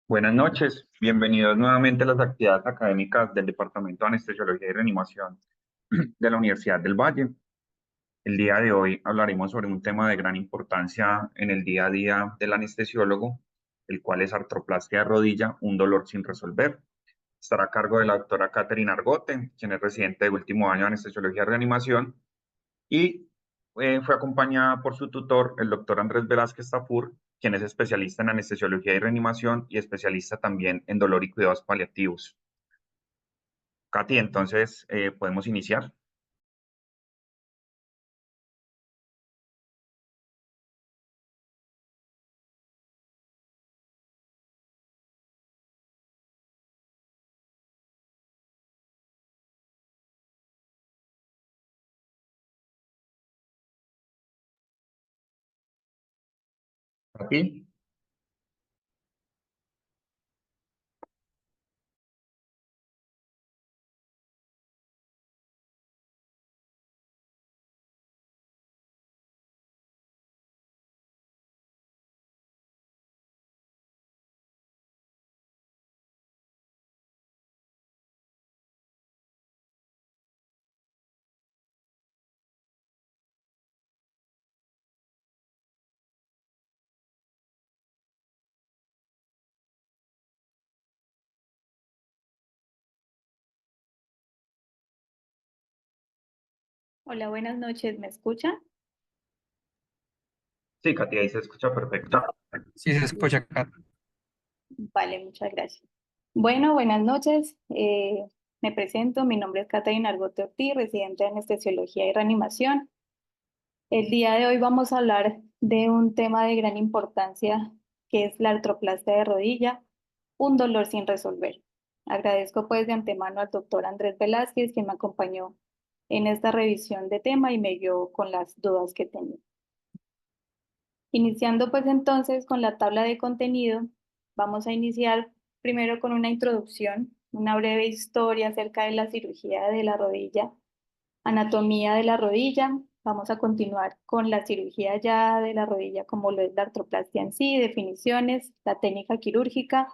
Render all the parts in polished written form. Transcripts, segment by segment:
Buenas noches, bienvenidos nuevamente a las actividades académicas del Departamento de Anestesiología y Reanimación de la Universidad del Valle. El día de hoy hablaremos sobre un tema de gran importancia en el día a día del anestesiólogo, el cual es artroplastia de rodilla, un dolor sin resolver. Estará a cargo de la doctora Catherine Argote, quien es residente de último año de Anestesiología y Reanimación, y fue acompañada por su tutor, el doctor Andrés Velázquez Tafur, quien es especialista en anestesiología y reanimación y especialista también en dolor y cuidados paliativos. Katy, entonces podemos iniciar. Katy. Hola, buenas noches, ¿me escucha? Sí, Katy, ahí se escucha perfecto. Sí, se escucha acá. Vale, muchas gracias. Bueno, buenas noches. Me presento, mi nombre es Catalina Argote Ortiz, residente de Anestesiología y Reanimación. El día de hoy vamos a hablar de un tema de gran importancia que es la artroplastia de rodilla, un dolor sin resolver. Agradezco pues de antemano al doctor Andrés Velázquez, quien me acompañó en esta revisión de tema y me guió con las dudas que tenía. Iniciando pues entonces con la tabla de contenido, vamos a iniciar primero con una introducción, una breve historia acerca de la cirugía de la rodilla, anatomía de la rodilla. Vamos a continuar con la cirugía ya de la rodilla como lo es la artroplastia en sí, definiciones, la técnica quirúrgica,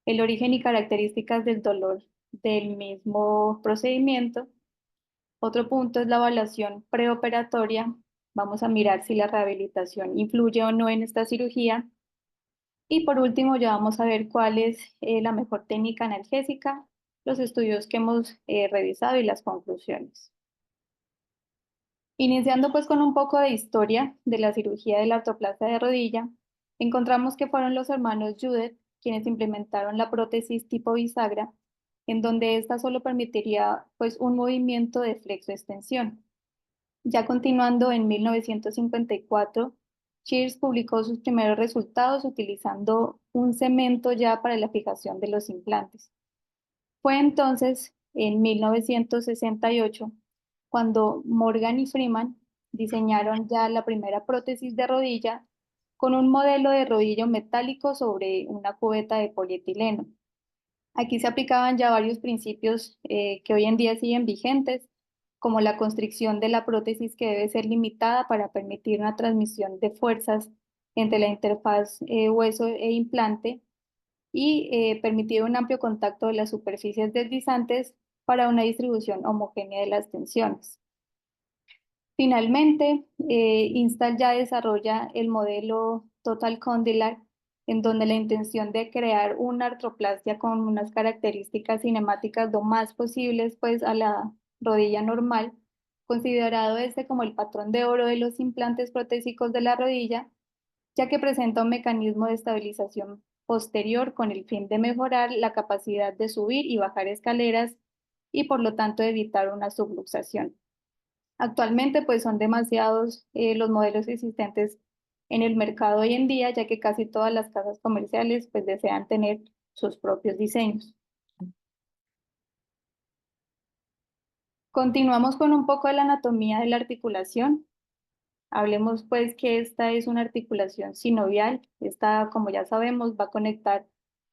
el origen y características del dolor del mismo procedimiento. Otro punto es la evaluación preoperatoria. Vamos a mirar si la rehabilitación influye o no en esta cirugía. Y por último, ya vamos a ver cuál es la mejor técnica analgésica, los estudios que hemos revisado y las conclusiones. Iniciando pues con un poco de historia de la cirugía de la artroplastia de rodilla, encontramos que fueron los hermanos Judet quienes implementaron la prótesis tipo bisagra, en donde esta solo permitiría pues un movimiento de flexo-extensión. Ya continuando en 1954, Shears publicó sus primeros resultados utilizando un cemento ya para la fijación de los implantes. Fue entonces, en 1968, cuando Morgan y Freeman diseñaron ya la primera prótesis de rodilla con un modelo de rodillo metálico sobre una cubeta de polietileno. Aquí se aplicaban ya varios principios que hoy en día siguen vigentes, como la constricción de la prótesis que debe ser limitada para permitir una transmisión de fuerzas entre la interfaz hueso e implante y permitir un amplio contacto de las superficies deslizantes para una distribución homogénea de las tensiones. Finalmente, Install ya desarrolla el modelo Total Condylar, en donde la intención de crear una artroplastia con unas características cinemáticas lo más posibles pues, a la rodilla normal, considerado este como el patrón de oro de los implantes protésicos de la rodilla, ya que presenta un mecanismo de estabilización posterior con el fin de mejorar la capacidad de subir y bajar escaleras y por lo tanto evitar una subluxación. Actualmente, pues son demasiados los modelos existentes en el mercado hoy en día, ya que casi todas las casas comerciales pues desean tener sus propios diseños. Continuamos con un poco de la anatomía de la articulación. Hablemos pues que esta es una articulación sinovial. Esta, como ya sabemos, va a conectar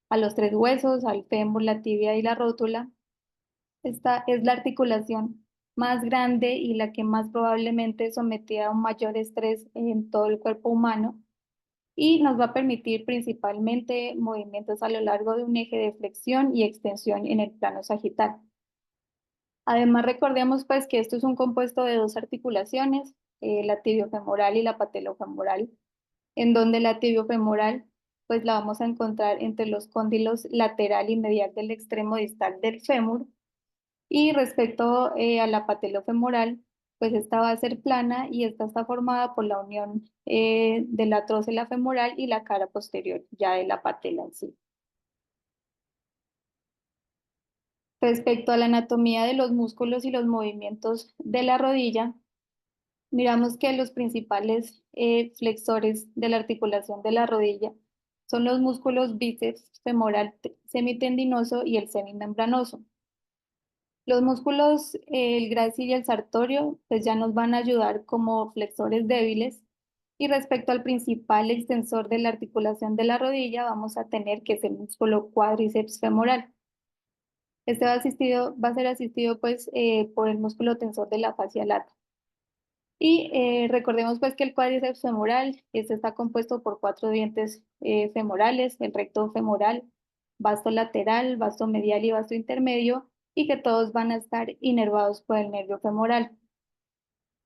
a los tres huesos, al fémur, la tibia y la rótula. Esta es la articulación más grande y la que más probablemente sometida a un mayor estrés en todo el cuerpo humano. y nos va a permitir principalmente movimientos a lo largo de un eje de flexión y extensión en el plano sagital. Además, recordemos pues que esto es un compuesto de dos articulaciones, la tibiofemoral y la patelofemoral, en donde la tibiofemoral pues la vamos a encontrar entre los cóndilos lateral y medial del extremo distal del fémur, y respecto a la patelofemoral, pues esta va a ser plana y esta está formada por la unión de la trósela femoral y la cara posterior ya de la patela en sí. Respecto a la anatomía de los músculos y los movimientos de la rodilla, miramos que los principales flexores de la articulación de la rodilla son los músculos bíceps femoral semitendinoso y el semimembranoso. Los músculos, el grácil y el sartorio, pues ya nos van a ayudar como flexores débiles. Y respecto al principal extensor de la articulación de la rodilla, vamos a tener que es el músculo cuádriceps femoral. Este va a ser asistido pues por el músculo tensor de la fascia lata. Y recordemos pues que el cuádriceps femoral, este está compuesto por 4 dientes femorales, el recto femoral, vasto lateral, vasto medial y vasto intermedio, y que todos van a estar inervados por el nervio femoral.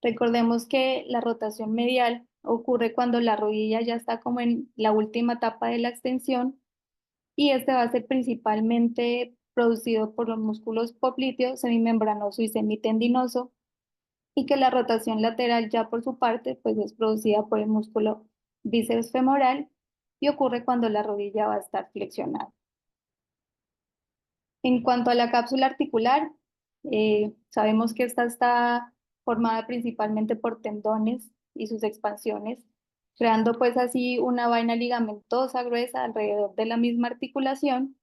Recordemos que la rotación medial ocurre cuando la rodilla ya está como en la última etapa de la extensión, y este va a ser principalmente producido por los músculos popliteo, semimembranoso y semitendinoso, y que la rotación lateral ya por su parte pues es producida por el músculo bíceps femoral y ocurre cuando la rodilla va a estar flexionada. En cuanto a la cápsula articular, sabemos que esta está formada principalmente por tendones y sus expansiones, creando pues así una vaina ligamentosa gruesa alrededor de la misma articulación,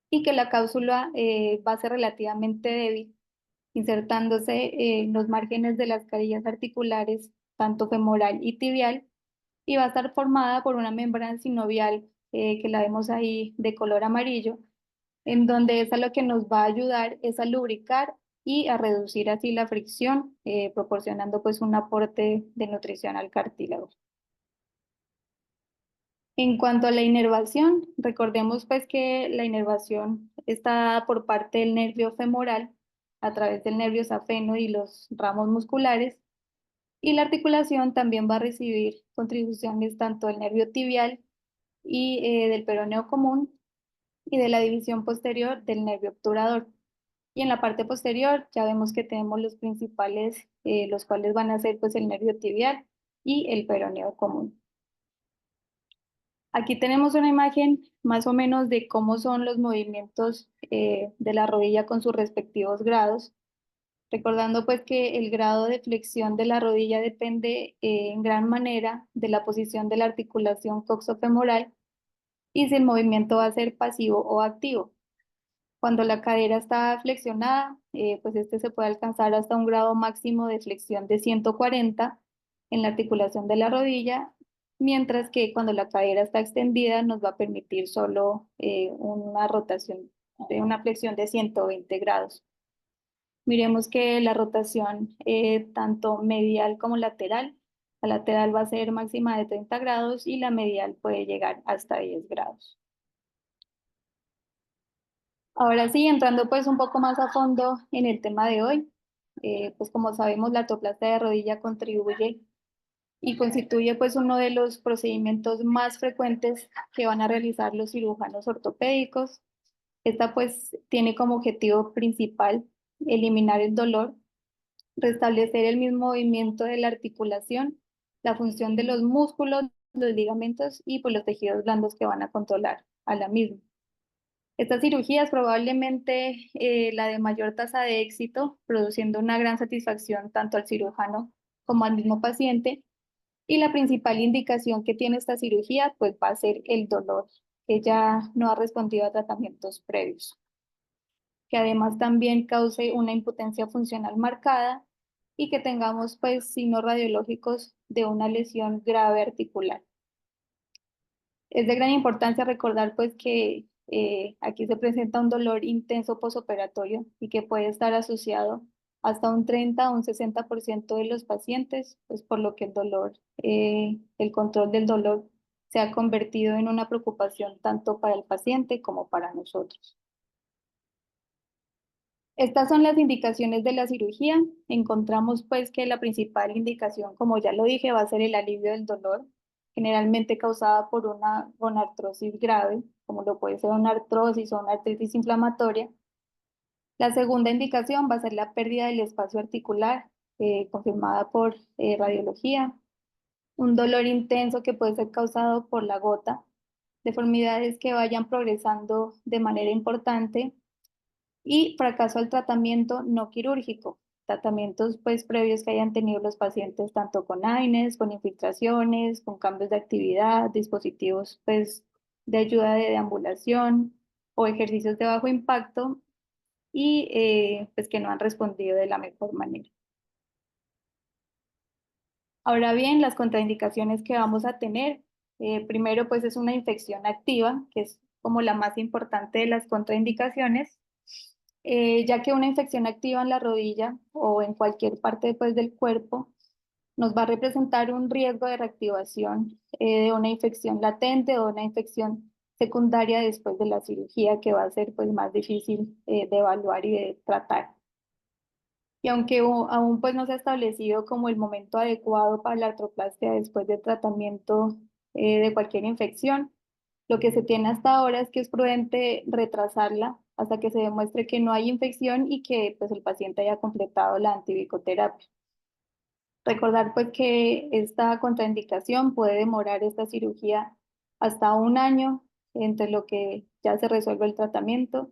y que la cápsula va a ser relativamente débil, insertándose en los márgenes de las carillas articulares, tanto femoral y tibial, y va a estar formada por una membrana sinovial que la vemos ahí de color amarillo, en donde esa lo que nos va a ayudar es a lubricar y a reducir así la fricción, proporcionando pues un aporte de nutrición al cartílago. En cuanto a la inervación, recordemos pues que la inervación está dada por parte del nervio femoral a través del nervio safeno y los ramos musculares, y la articulación también va a recibir contribuciones tanto del nervio tibial y del peroneo común, y de la división posterior del nervio obturador. Y en la parte posterior ya vemos que tenemos los principales, los cuales van a ser pues el nervio tibial y el peroneo común. Aquí tenemos una imagen más o menos de cómo son los movimientos de la rodilla con sus respectivos grados, recordando pues que el grado de flexión de la rodilla depende en gran manera de la posición de la articulación coxofemoral y si el movimiento va a ser pasivo o activo. Cuando la cadera está flexionada, pues este se puede alcanzar hasta un grado máximo de flexión de 140 en la articulación de la rodilla, mientras que cuando la cadera está extendida nos va a permitir solo una rotación de una flexión de 120 grados. Miremos que la rotación tanto medial como lateral, la lateral va a ser máxima de 30 grados y la medial puede llegar hasta 10 grados. Ahora sí, entrando pues un poco más a fondo en el tema de hoy, pues como sabemos la artroplastia de rodilla contribuye y constituye pues uno de los procedimientos más frecuentes que van a realizar los cirujanos ortopédicos. Esta pues tiene como objetivo principal eliminar el dolor, restablecer el mismo movimiento de la articulación, la función de los músculos, los ligamentos y pues los tejidos blandos que van a controlar a la misma. Esta cirugía es probablemente la de mayor tasa de éxito, produciendo una gran satisfacción tanto al cirujano como al mismo paciente. Y la principal indicación que tiene esta cirugía pues va a ser el dolor, que ya no ha respondido a tratamientos previos. Que además también cause una impotencia funcional marcada y que tengamos pues signos radiológicos de una lesión grave articular. Es de gran importancia recordar pues que aquí se presenta un dolor intenso posoperatorio y que puede estar asociado hasta un 30 o un 60% de los pacientes, pues por lo que el dolor, el control del dolor se ha convertido en una preocupación tanto para el paciente como para nosotros. Estas son las indicaciones de la cirugía. Encontramos pues que la principal indicación, como ya lo dije, va a ser el alivio del dolor, generalmente causada por una gonartrosis grave, como lo puede ser una artrosis o una artritis inflamatoria. La segunda indicación va a ser la pérdida del espacio articular, confirmada por radiología, un dolor intenso que puede ser causado por la gota, deformidades que vayan progresando de manera importante y fracaso al tratamiento no quirúrgico, tratamientos pues previos que hayan tenido los pacientes tanto con AINES, con infiltraciones, con cambios de actividad, dispositivos pues de ayuda de deambulación o ejercicios de bajo impacto y pues que no han respondido de la mejor manera. Ahora bien, las contraindicaciones que vamos a tener, primero pues es una infección activa, que es como la más importante de las contraindicaciones, ya que una infección activa en la rodilla o en cualquier parte pues, del cuerpo nos va a representar un riesgo de reactivación de una infección latente o una infección secundaria después de la cirugía que va a ser pues, más difícil de evaluar y de tratar. Y aunque aún pues, no se ha establecido como el momento adecuado para la artroplastia después del tratamiento de cualquier infección, lo que se tiene hasta ahora es que es prudente retrasarla hasta que se demuestre que no hay infección y que pues, el paciente haya completado la antibicoterapia. Recordar pues que esta contraindicación puede demorar esta cirugía hasta un año entre lo que ya se resuelve el tratamiento,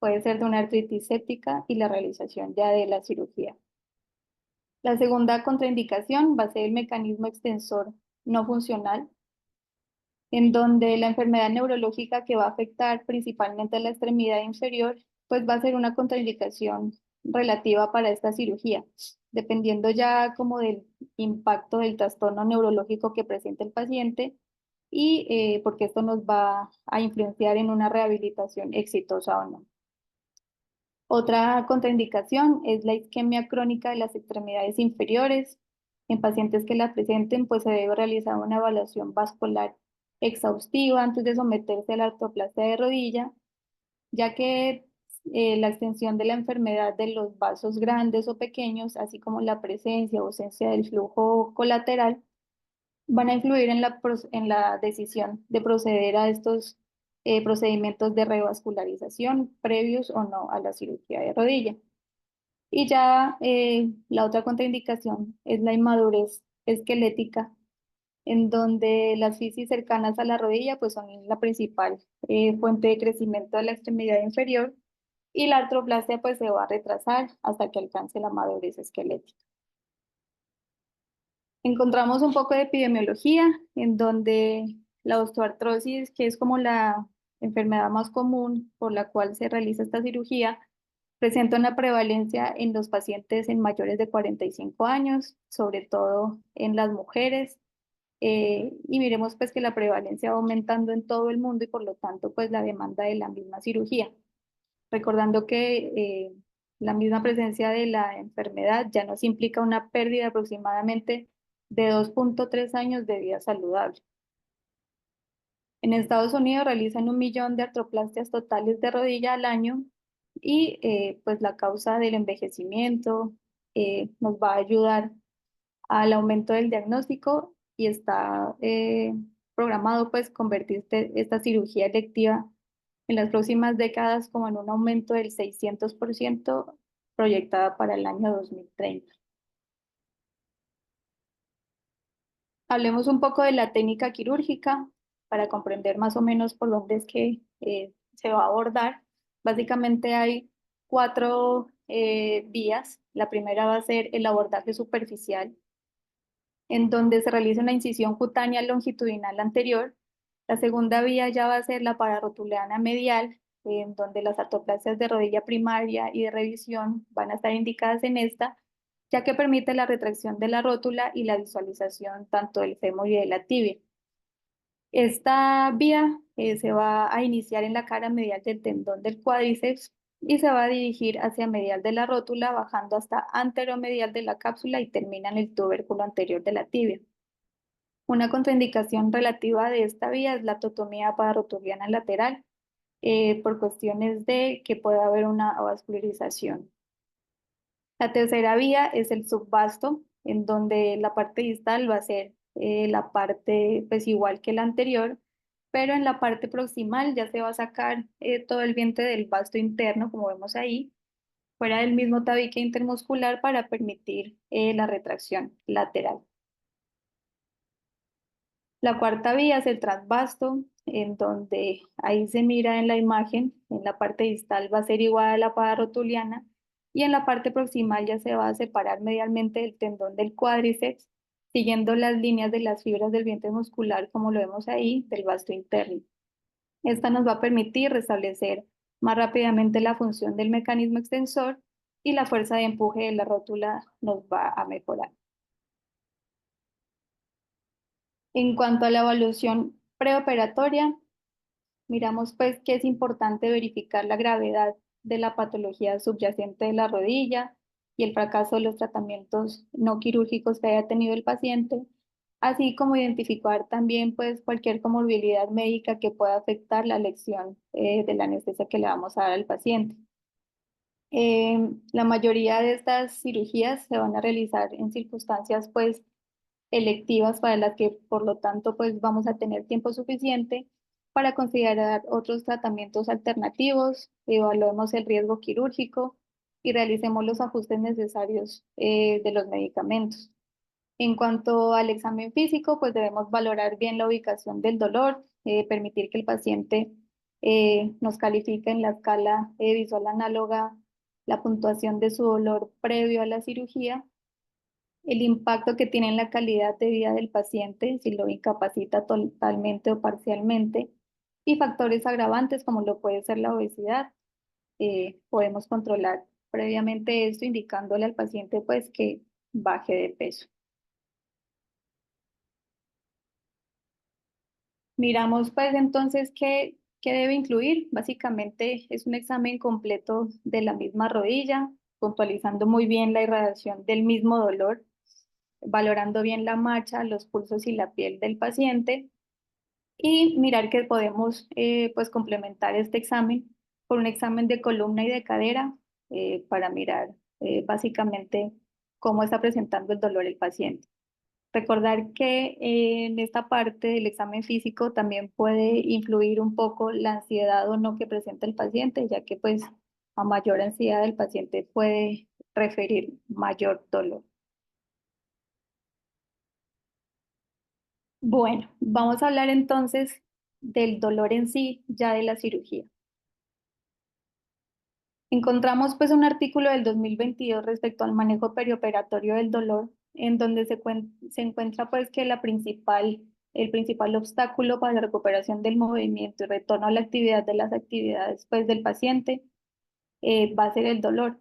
puede ser de una artritis séptica y la realización ya de la cirugía. La segunda contraindicación va a ser el mecanismo extensor no funcional, en donde la enfermedad neurológica que va a afectar principalmente a la extremidad inferior, pues va a ser una contraindicación relativa para esta cirugía, dependiendo ya como del impacto del trastorno neurológico que presente el paciente y porque esto nos va a influenciar en una rehabilitación exitosa o no. Otra contraindicación es la isquemia crónica de las extremidades inferiores. En pacientes que la presenten, pues se debe realizar una evaluación vascular exhaustiva antes de someterse a la artroplastia de rodilla, ya que la extensión de la enfermedad de los vasos grandes o pequeños, así como la presencia o ausencia del flujo colateral, van a influir en la decisión de proceder a estos procedimientos de revascularización previos o no a la cirugía de rodilla. Y ya la otra contraindicación es la inmadurez esquelética, en donde las fisis cercanas a la rodilla pues son la principal fuente de crecimiento de la extremidad inferior y la artroplastia pues se va a retrasar hasta que alcance la madurez esquelética. Encontramos un poco de epidemiología, en donde la osteoartrosis, que es como la enfermedad más común por la cual se realiza esta cirugía, presenta una prevalencia en los pacientes en mayores de 45 años, sobre todo en las mujeres. Y miremos pues que la prevalencia va aumentando en todo el mundo y por lo tanto pues la demanda de la misma cirugía. Recordando que la misma presencia de la enfermedad ya nos implica una pérdida aproximadamente de 2,3 años de vida saludable. En Estados Unidos realizan 1 millón de artroplastias totales de rodilla al año y pues la causa del envejecimiento nos va a ayudar al aumento del diagnóstico y está programado pues convertir esta cirugía electiva en las próximas décadas como en un aumento del 600% proyectada para el año 2030. Hablemos un poco de la técnica quirúrgica para comprender más o menos por dónde es que se va a abordar. Básicamente hay 4 vías. La primera va a ser el abordaje superficial, en donde se realiza una incisión cutánea longitudinal anterior. La segunda vía ya va a ser la pararotuleana medial, en donde las artroplasias de rodilla primaria y de revisión van a estar indicadas en esta, ya que permite la retracción de la rótula y la visualización tanto del fémur y de la tibia. Esta vía se va a iniciar en la cara medial del tendón del cuádriceps y se va a dirigir hacia medial de la rótula, bajando hasta anteromedial de la cápsula y termina en el tubérculo anterior de la tibia. Una contraindicación relativa de esta vía es la totomía pararotuliana lateral, por cuestiones de que puede haber una avascularización. La tercera vía es el subvasto, en donde la parte distal va a ser la parte pues igual que la anterior, pero en la parte proximal ya se va a sacar todo el vientre del vasto interno, como vemos ahí, fuera del mismo tabique intermuscular para permitir la retracción lateral. La cuarta vía es el transvasto, en donde ahí se mira en la imagen, en la parte distal va a ser igual a la pararotuliana y en la parte proximal ya se va a separar medialmente del tendón del cuádriceps, siguiendo las líneas de las fibras del vientre muscular, como lo vemos ahí, del vasto interno. Esta nos va a permitir restablecer más rápidamente la función del mecanismo extensor y la fuerza de empuje de la rótula nos va a mejorar. En cuanto a la evaluación preoperatoria, miramos pues que es importante verificar la gravedad de la patología subyacente de la rodilla y el fracaso de los tratamientos no quirúrgicos que haya tenido el paciente, así como identificar también pues cualquier comorbilidad médica que pueda afectar la elección de la anestesia que le vamos a dar al paciente. La mayoría de estas cirugías se van a realizar en circunstancias pues electivas para las que por lo tanto pues vamos a tener tiempo suficiente para considerar otros tratamientos alternativos, evaluemos el riesgo quirúrgico y realicemos los ajustes necesarios de los medicamentos. En cuanto al examen físico, pues debemos valorar bien la ubicación del dolor, permitir que el paciente nos califique en la escala visual análoga la puntuación de su dolor previo a la cirugía, el impacto que tiene en la calidad de vida del paciente, si lo incapacita totalmente o parcialmente, y factores agravantes como lo puede ser la obesidad. Podemos controlar previamente esto indicándole al paciente pues que baje de peso. Miramos pues entonces qué debe incluir. Básicamente es un examen completo de la misma rodilla, puntualizando muy bien la irradiación del mismo dolor, valorando bien la marcha, los pulsos y la piel del paciente y mirar que podemos pues complementar este examen con un examen de columna y de cadera para mirar básicamente cómo está presentando el dolor el paciente. Recordar que en esta parte del examen físico también puede influir un poco la ansiedad o no que presenta el paciente, ya que pues a mayor ansiedad el paciente puede referir mayor dolor. Bueno, vamos a hablar entonces del dolor en sí, ya de la cirugía. Encontramos pues un artículo del 2022 respecto al manejo perioperatorio del dolor, en donde se encuentra pues que el principal obstáculo para la recuperación del movimiento y retorno a la actividad de las actividades pues del paciente va a ser el dolor.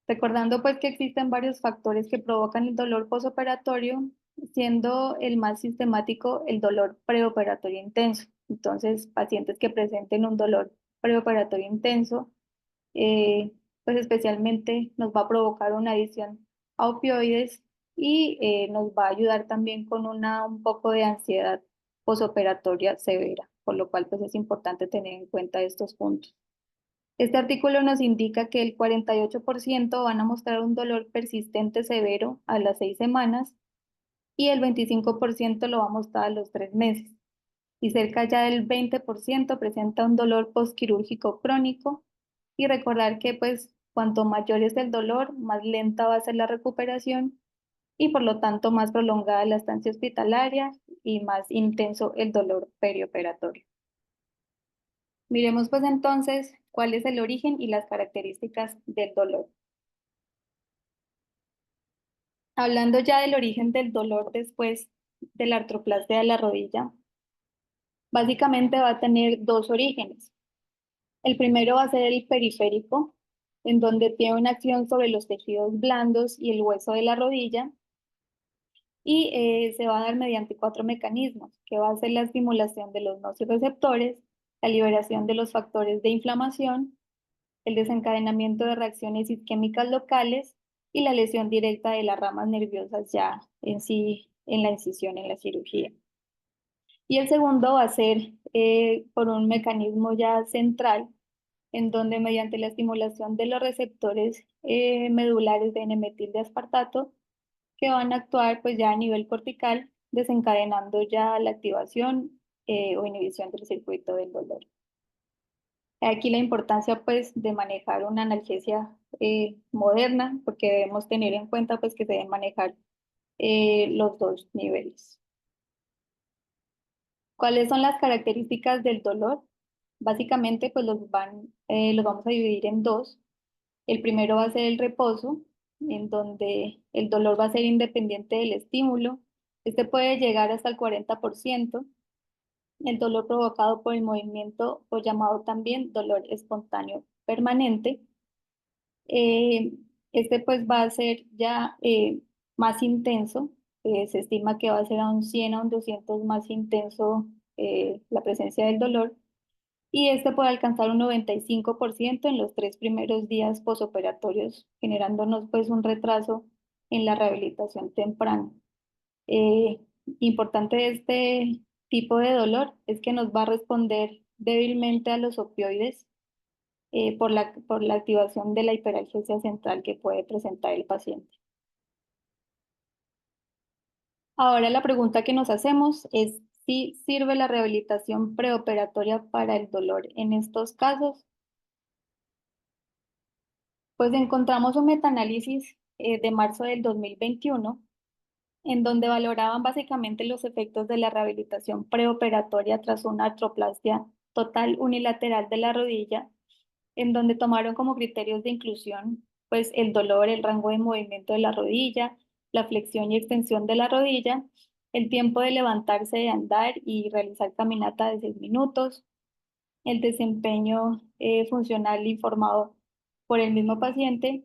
Recordando pues que existen varios factores que provocan el dolor posoperatorio, siendo el más sistemático el dolor preoperatorio intenso. Entonces, pacientes que presenten un dolor preoperatorio intenso, pues especialmente nos va a provocar una adicción a opioides y nos va a ayudar también con un poco de ansiedad posoperatoria severa, por lo cual pues es importante tener en cuenta estos puntos. Este artículo nos indica que el 48% van a mostrar un dolor persistente severo a las 6 semanas y el 25% lo va a mostrar a los 3 meses. Y cerca ya del 20% presenta un dolor postquirúrgico crónico. Y recordar que pues cuanto mayor es el dolor, más lenta va a ser la recuperación y por lo tanto más prolongada la estancia hospitalaria y más intenso el dolor perioperatorio. Miremos pues entonces cuál es el origen y las características del dolor. Hablando ya del origen del dolor después de la artroplasia de la rodilla, básicamente va a tener dos orígenes. El primero va a ser el periférico, en donde tiene una acción sobre los tejidos blandos y el hueso de la rodilla, y se va a dar mediante cuatro mecanismos, que va a ser la estimulación de los nociceptores, la liberación de los factores de inflamación, el desencadenamiento de reacciones isquémicas locales y la lesión directa de las ramas nerviosas ya en sí en la incisión, en la cirugía. Y el segundo va a ser por un mecanismo ya central, en donde mediante la estimulación de los receptores medulares de N-metil de aspartato, que van a actuar pues ya a nivel cortical, desencadenando ya la activación o inhibición del circuito del dolor. Aquí la importancia pues de manejar una analgesia moderna, porque debemos tener en cuenta pues que se deben manejar los dos niveles. ¿Cuáles son las características del dolor? Básicamente pues los vamos a dividir en dos. El primero va a ser el reposo, en donde el dolor va a ser independiente del estímulo. Este puede llegar hasta el 40%. El dolor provocado por el movimiento o llamado también dolor espontáneo permanente. Eh, este pues va a ser ya más intenso. Se estima que va a ser a un 100 a un 200 más intenso la presencia del dolor. Y este puede alcanzar un 95% en los 3 primeros días posoperatorios, generándonos pues un retraso en la rehabilitación temprana. Eh, Importante de este tipo de dolor es que nos va a responder débilmente a los opioides por la activación de la hiperalgesia central que puede presentar el paciente. Ahora la pregunta que nos hacemos es si sirve la rehabilitación preoperatoria para el dolor en estos casos. Pues encontramos un metaanálisis de marzo del 2021 en donde valoraban básicamente los efectos de la rehabilitación preoperatoria tras una artroplastia total unilateral de la rodilla, en donde tomaron como criterios de inclusión pues el dolor, el rango de movimiento de la rodilla, la flexión y extensión de la rodilla, el tiempo de levantarse de andar y realizar caminata de 6 minutos, el desempeño funcional informado por el mismo paciente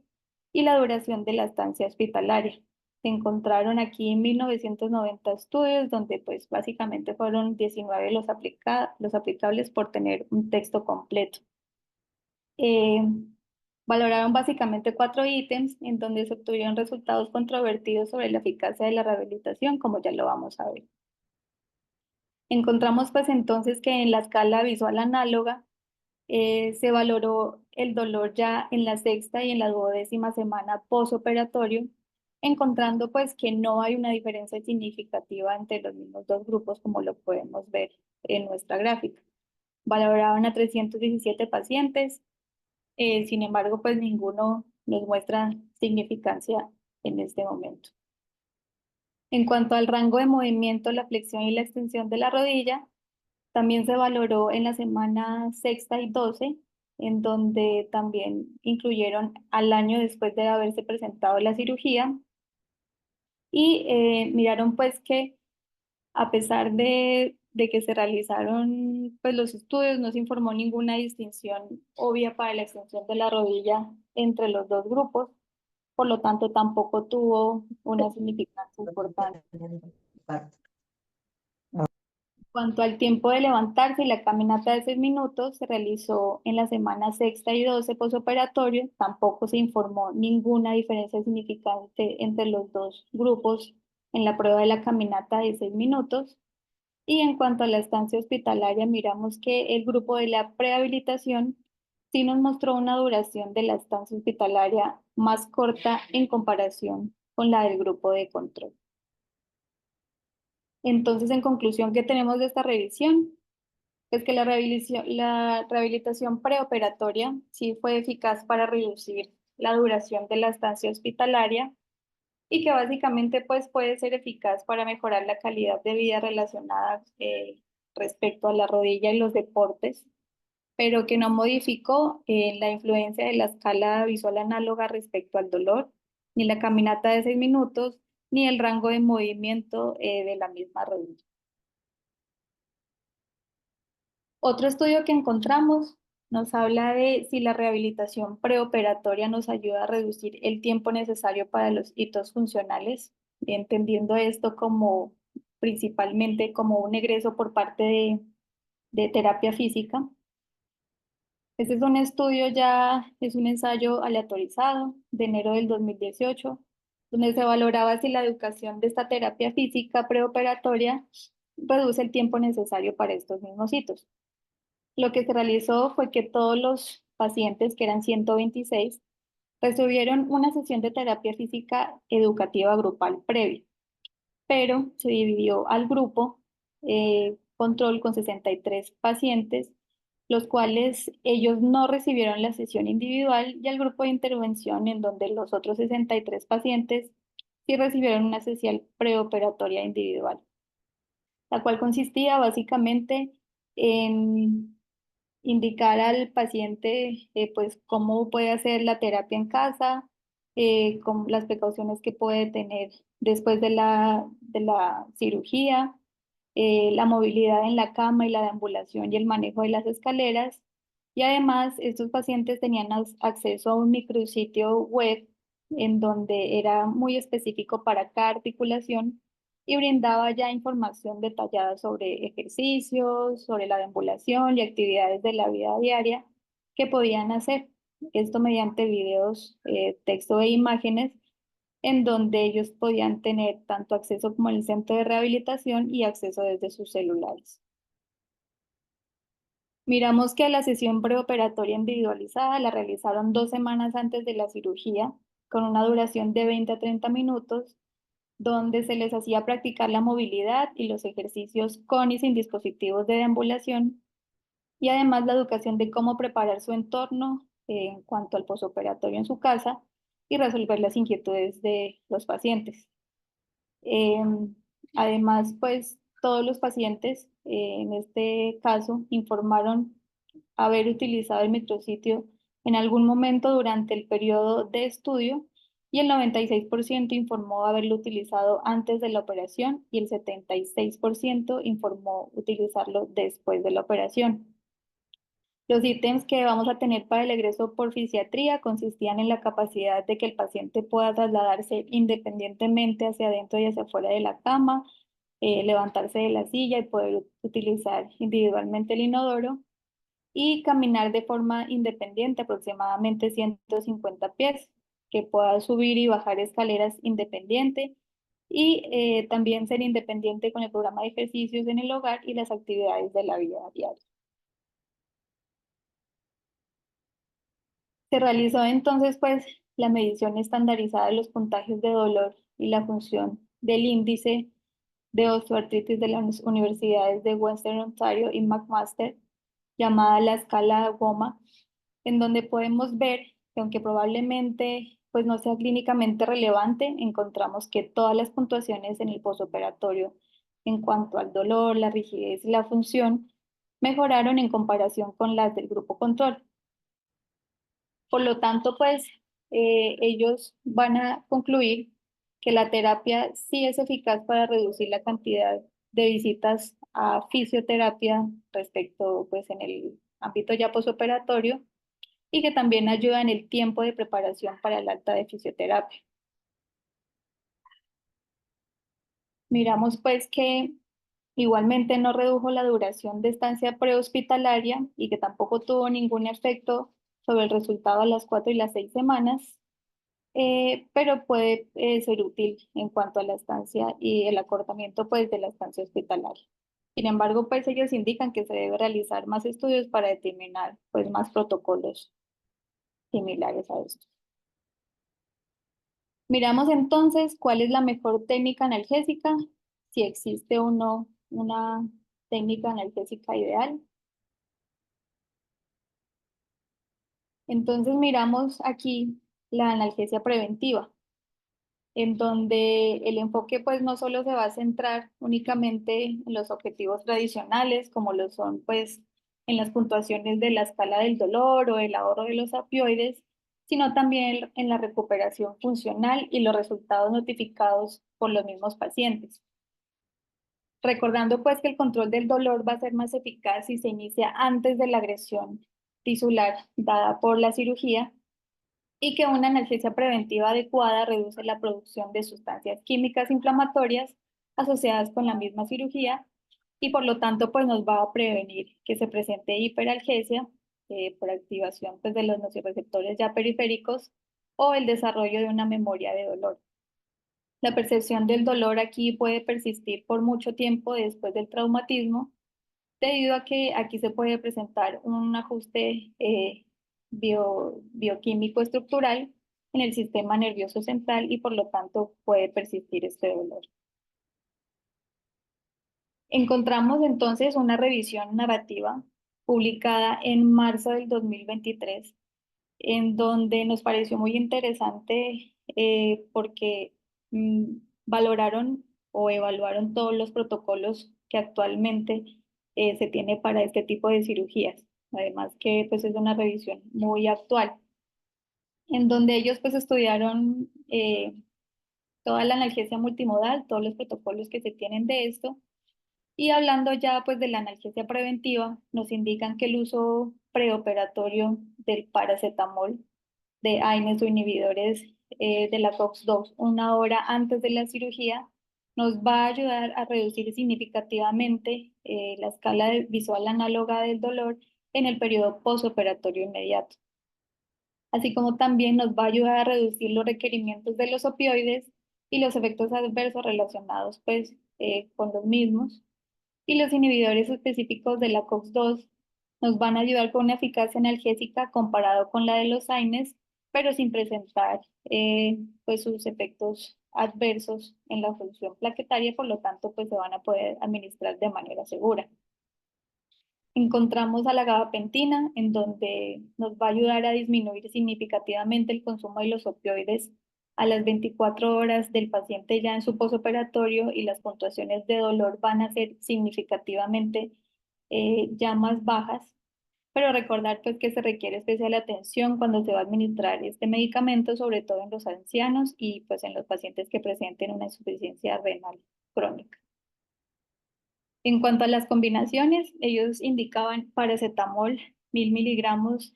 y la duración de la estancia hospitalaria. Se encontraron aquí en 1990 estudios donde pues básicamente fueron 19 los aplicables por tener un texto completo. Eh, Valoraron básicamente 4 ítems en donde se obtuvieron resultados controvertidos sobre la eficacia de la rehabilitación, como ya lo vamos a ver. Encontramos pues entonces que en la escala visual análoga se valoró el dolor ya en la sexta y en la 12ª semana posoperatorio, encontrando pues que no hay una diferencia significativa entre los mismos dos grupos como lo podemos ver en nuestra gráfica. Valoraban a 317 pacientes, sin embargo pues ninguno nos muestra significancia en este momento. En cuanto al rango de movimiento, la flexión y la extensión de la rodilla, también se valoró en la semana sexta y 12, en donde también incluyeron al año después de haberse presentado la cirugía y miraron pues que a pesar de que se realizaron pues los estudios, no se informó ninguna distinción obvia para la extensión de la rodilla entre los dos grupos, por lo tanto tampoco tuvo una significancia importante. Cuanto al tiempo de levantarse y la caminata de 6 minutos, se realizó en la semana sexta y 12 posoperatorio. Tampoco se informó ninguna diferencia significante entre los dos grupos en la prueba de la caminata de 6 minutos. Y en cuanto a la estancia hospitalaria, miramos que el grupo de la prehabilitación sí nos mostró una duración de la estancia hospitalaria más corta en comparación con la del grupo de control. Entonces, en conclusión, ¿qué tenemos de esta revisión? Es que la rehabilitación preoperatoria sí fue eficaz para reducir la duración de la estancia hospitalaria y que básicamente pues, puede ser eficaz para mejorar la calidad de vida relacionada respecto a la rodilla y los deportes, pero que no modificó la influencia de la escala visual análoga respecto al dolor, ni la caminata de 6 minutos, ni el rango de movimiento de la misma rodilla. Otro estudio que encontramos nos habla de si la rehabilitación preoperatoria nos ayuda a reducir el tiempo necesario para los hitos funcionales, entendiendo esto como principalmente como un egreso por parte de terapia física. Este es un estudio ya, es un ensayo aleatorizado de enero del 2018, donde se valoraba si la educación de esta terapia física preoperatoria reduce el tiempo necesario para estos mismos hitos. Lo que se realizó fue que todos los pacientes, que eran 126, recibieron una sesión de terapia física educativa grupal previa, pero se dividió al grupo control con 63 pacientes, los cuales ellos no recibieron la sesión individual, y al grupo de intervención, en donde los otros 63 pacientes sí recibieron una sesión preoperatoria individual, la cual consistía básicamente en indicar al paciente pues cómo puede hacer la terapia en casa, con las precauciones que puede tener después de la cirugía, la movilidad en la cama y la deambulación y el manejo de las escaleras. Y además, estos pacientes tenían acceso a un micrositio web en donde era muy específico para cada articulación y brindaba ya información detallada sobre ejercicios, sobre la deambulación y actividades de la vida diaria que podían hacer. Esto mediante videos, texto e imágenes, en donde ellos podían tener tanto acceso como el centro de rehabilitación y acceso desde sus celulares. Miramos que la sesión preoperatoria individualizada la realizaron 2 semanas antes de la cirugía, con una duración de 20 a 30 minutos, donde se les hacía practicar la movilidad y los ejercicios con y sin dispositivos de deambulación, y además la educación de cómo preparar su entorno en cuanto al posoperatorio en su casa y resolver las inquietudes de los pacientes. Eh, Además, pues todos los pacientes en este caso informaron haber utilizado el micrositio en algún momento durante el periodo de estudio, y el 96% informó haberlo utilizado antes de la operación y el 76% informó utilizarlo después de la operación. Los ítems que vamos a tener para el egreso por fisiatría consistían en la capacidad de que el paciente pueda trasladarse independientemente hacia adentro y hacia afuera de la cama, levantarse de la silla y poder utilizar individualmente el inodoro, y caminar de forma independiente aproximadamente 150 pies, que pueda subir y bajar escaleras independiente, y también ser independiente con el programa de ejercicios en el hogar y las actividades de la vida diaria. Se realizó entonces pues la medición estandarizada de los puntajes de dolor y la función del índice de osteoartritis de las universidades de Western Ontario y McMaster, llamada la escala GOMA, en donde podemos ver que, aunque probablemente pues no sea clínicamente relevante, encontramos que todas las puntuaciones en el posoperatorio en cuanto al dolor, la rigidez y la función mejoraron en comparación con las del grupo control. Por lo tanto, pues ellos van a concluir que la terapia sí es eficaz para reducir la cantidad de visitas a fisioterapia respecto, pues, en el ámbito ya posoperatorio, y que también ayuda en el tiempo de preparación para el alta de fisioterapia. Miramos pues que igualmente no redujo la duración de estancia prehospitalaria y que tampoco tuvo ningún efecto sobre el resultado a las 4 y las 6 semanas, pero puede ser útil en cuanto a la estancia y el acortamiento pues de la estancia hospitalaria. Sin embargo, pues ellos indican que se debe realizar más estudios para determinar pues más protocolos similares a estos. Miramos entonces cuál es la mejor técnica analgésica, si existe o no una técnica analgésica ideal. Entonces miramos aquí la analgesia preventiva, en donde el enfoque pues no solo se va a centrar únicamente en los objetivos tradicionales, como lo son pues en las puntuaciones de la escala del dolor o el ahorro de los opioides, sino también en la recuperación funcional y los resultados notificados por los mismos pacientes. Recordando pues que el control del dolor va a ser más eficaz si se inicia antes de la agresión tisular dada por la cirugía, y que una analgesia preventiva adecuada reduce la producción de sustancias químicas inflamatorias asociadas con la misma cirugía, y por lo tanto pues nos va a prevenir que se presente hiperalgesia por activación pues de los nociceptores ya periféricos o el desarrollo de una memoria de dolor. La percepción del dolor aquí puede persistir por mucho tiempo después del traumatismo, debido a que aquí se puede presentar un ajuste bioquímico estructural en el sistema nervioso central y por lo tanto puede persistir este dolor. Encontramos entonces una revisión narrativa publicada en marzo del 2023, en donde nos pareció muy interesante porque valoraron o evaluaron todos los protocolos que actualmente se tiene para este tipo de cirugías. Además que pues es una revisión muy actual, en donde ellos pues estudiaron toda la analgesia multimodal, todos los protocolos que se tienen de esto, y hablando ya pues de la analgesia preventiva, nos indican que el uso preoperatorio del paracetamol, de AINES o inhibidores de la COX-2 una hora antes de la cirugía, nos va a ayudar a reducir significativamente la escala visual análoga del dolor en el periodo posoperatorio inmediato. Así como también nos va a ayudar a reducir los requerimientos de los opioides y los efectos adversos relacionados pues con los mismos, y los inhibidores específicos de la COX-2 nos van a ayudar con una eficacia analgésica comparado con la de los AINES, pero sin presentar pues sus efectos adversos en la función plaquetaria, por lo tanto pues se van a poder administrar de manera segura. Encontramos a la gabapentina, en donde nos va a ayudar a disminuir significativamente el consumo de los opioides a las 24 horas del paciente ya en su posoperatorio, y las puntuaciones de dolor van a ser significativamente ya más bajas, pero recordar pues que se requiere especial atención cuando se va a administrar este medicamento, sobre todo en los ancianos y pues en los pacientes que presenten una insuficiencia renal crónica. En cuanto a las combinaciones, ellos indicaban paracetamol 1000 miligramos,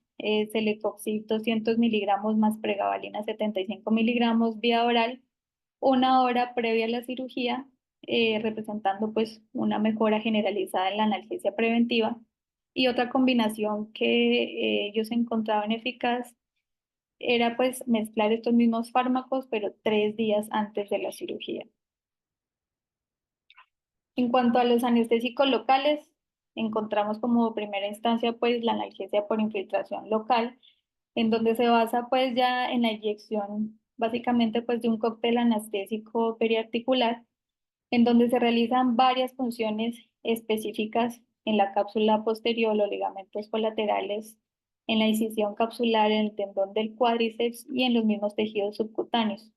celecoxib 200 miligramos más pregabalina 75 miligramos vía oral, una hora previa a la cirugía, representando pues una mejora generalizada en la analgesia preventiva. Y otra combinación que ellos encontraban eficaz era pues mezclar estos mismos fármacos, pero 3 días antes de la cirugía. En cuanto a los anestésicos locales, encontramos como primera instancia pues la analgesia por infiltración local, en donde se basa pues ya en la inyección básicamente pues de un cóctel anestésico periarticular, en donde se realizan varias funciones específicas en la cápsula posterior, los ligamentos colaterales, en la incisión capsular, en el tendón del cuádriceps y en los mismos tejidos subcutáneos.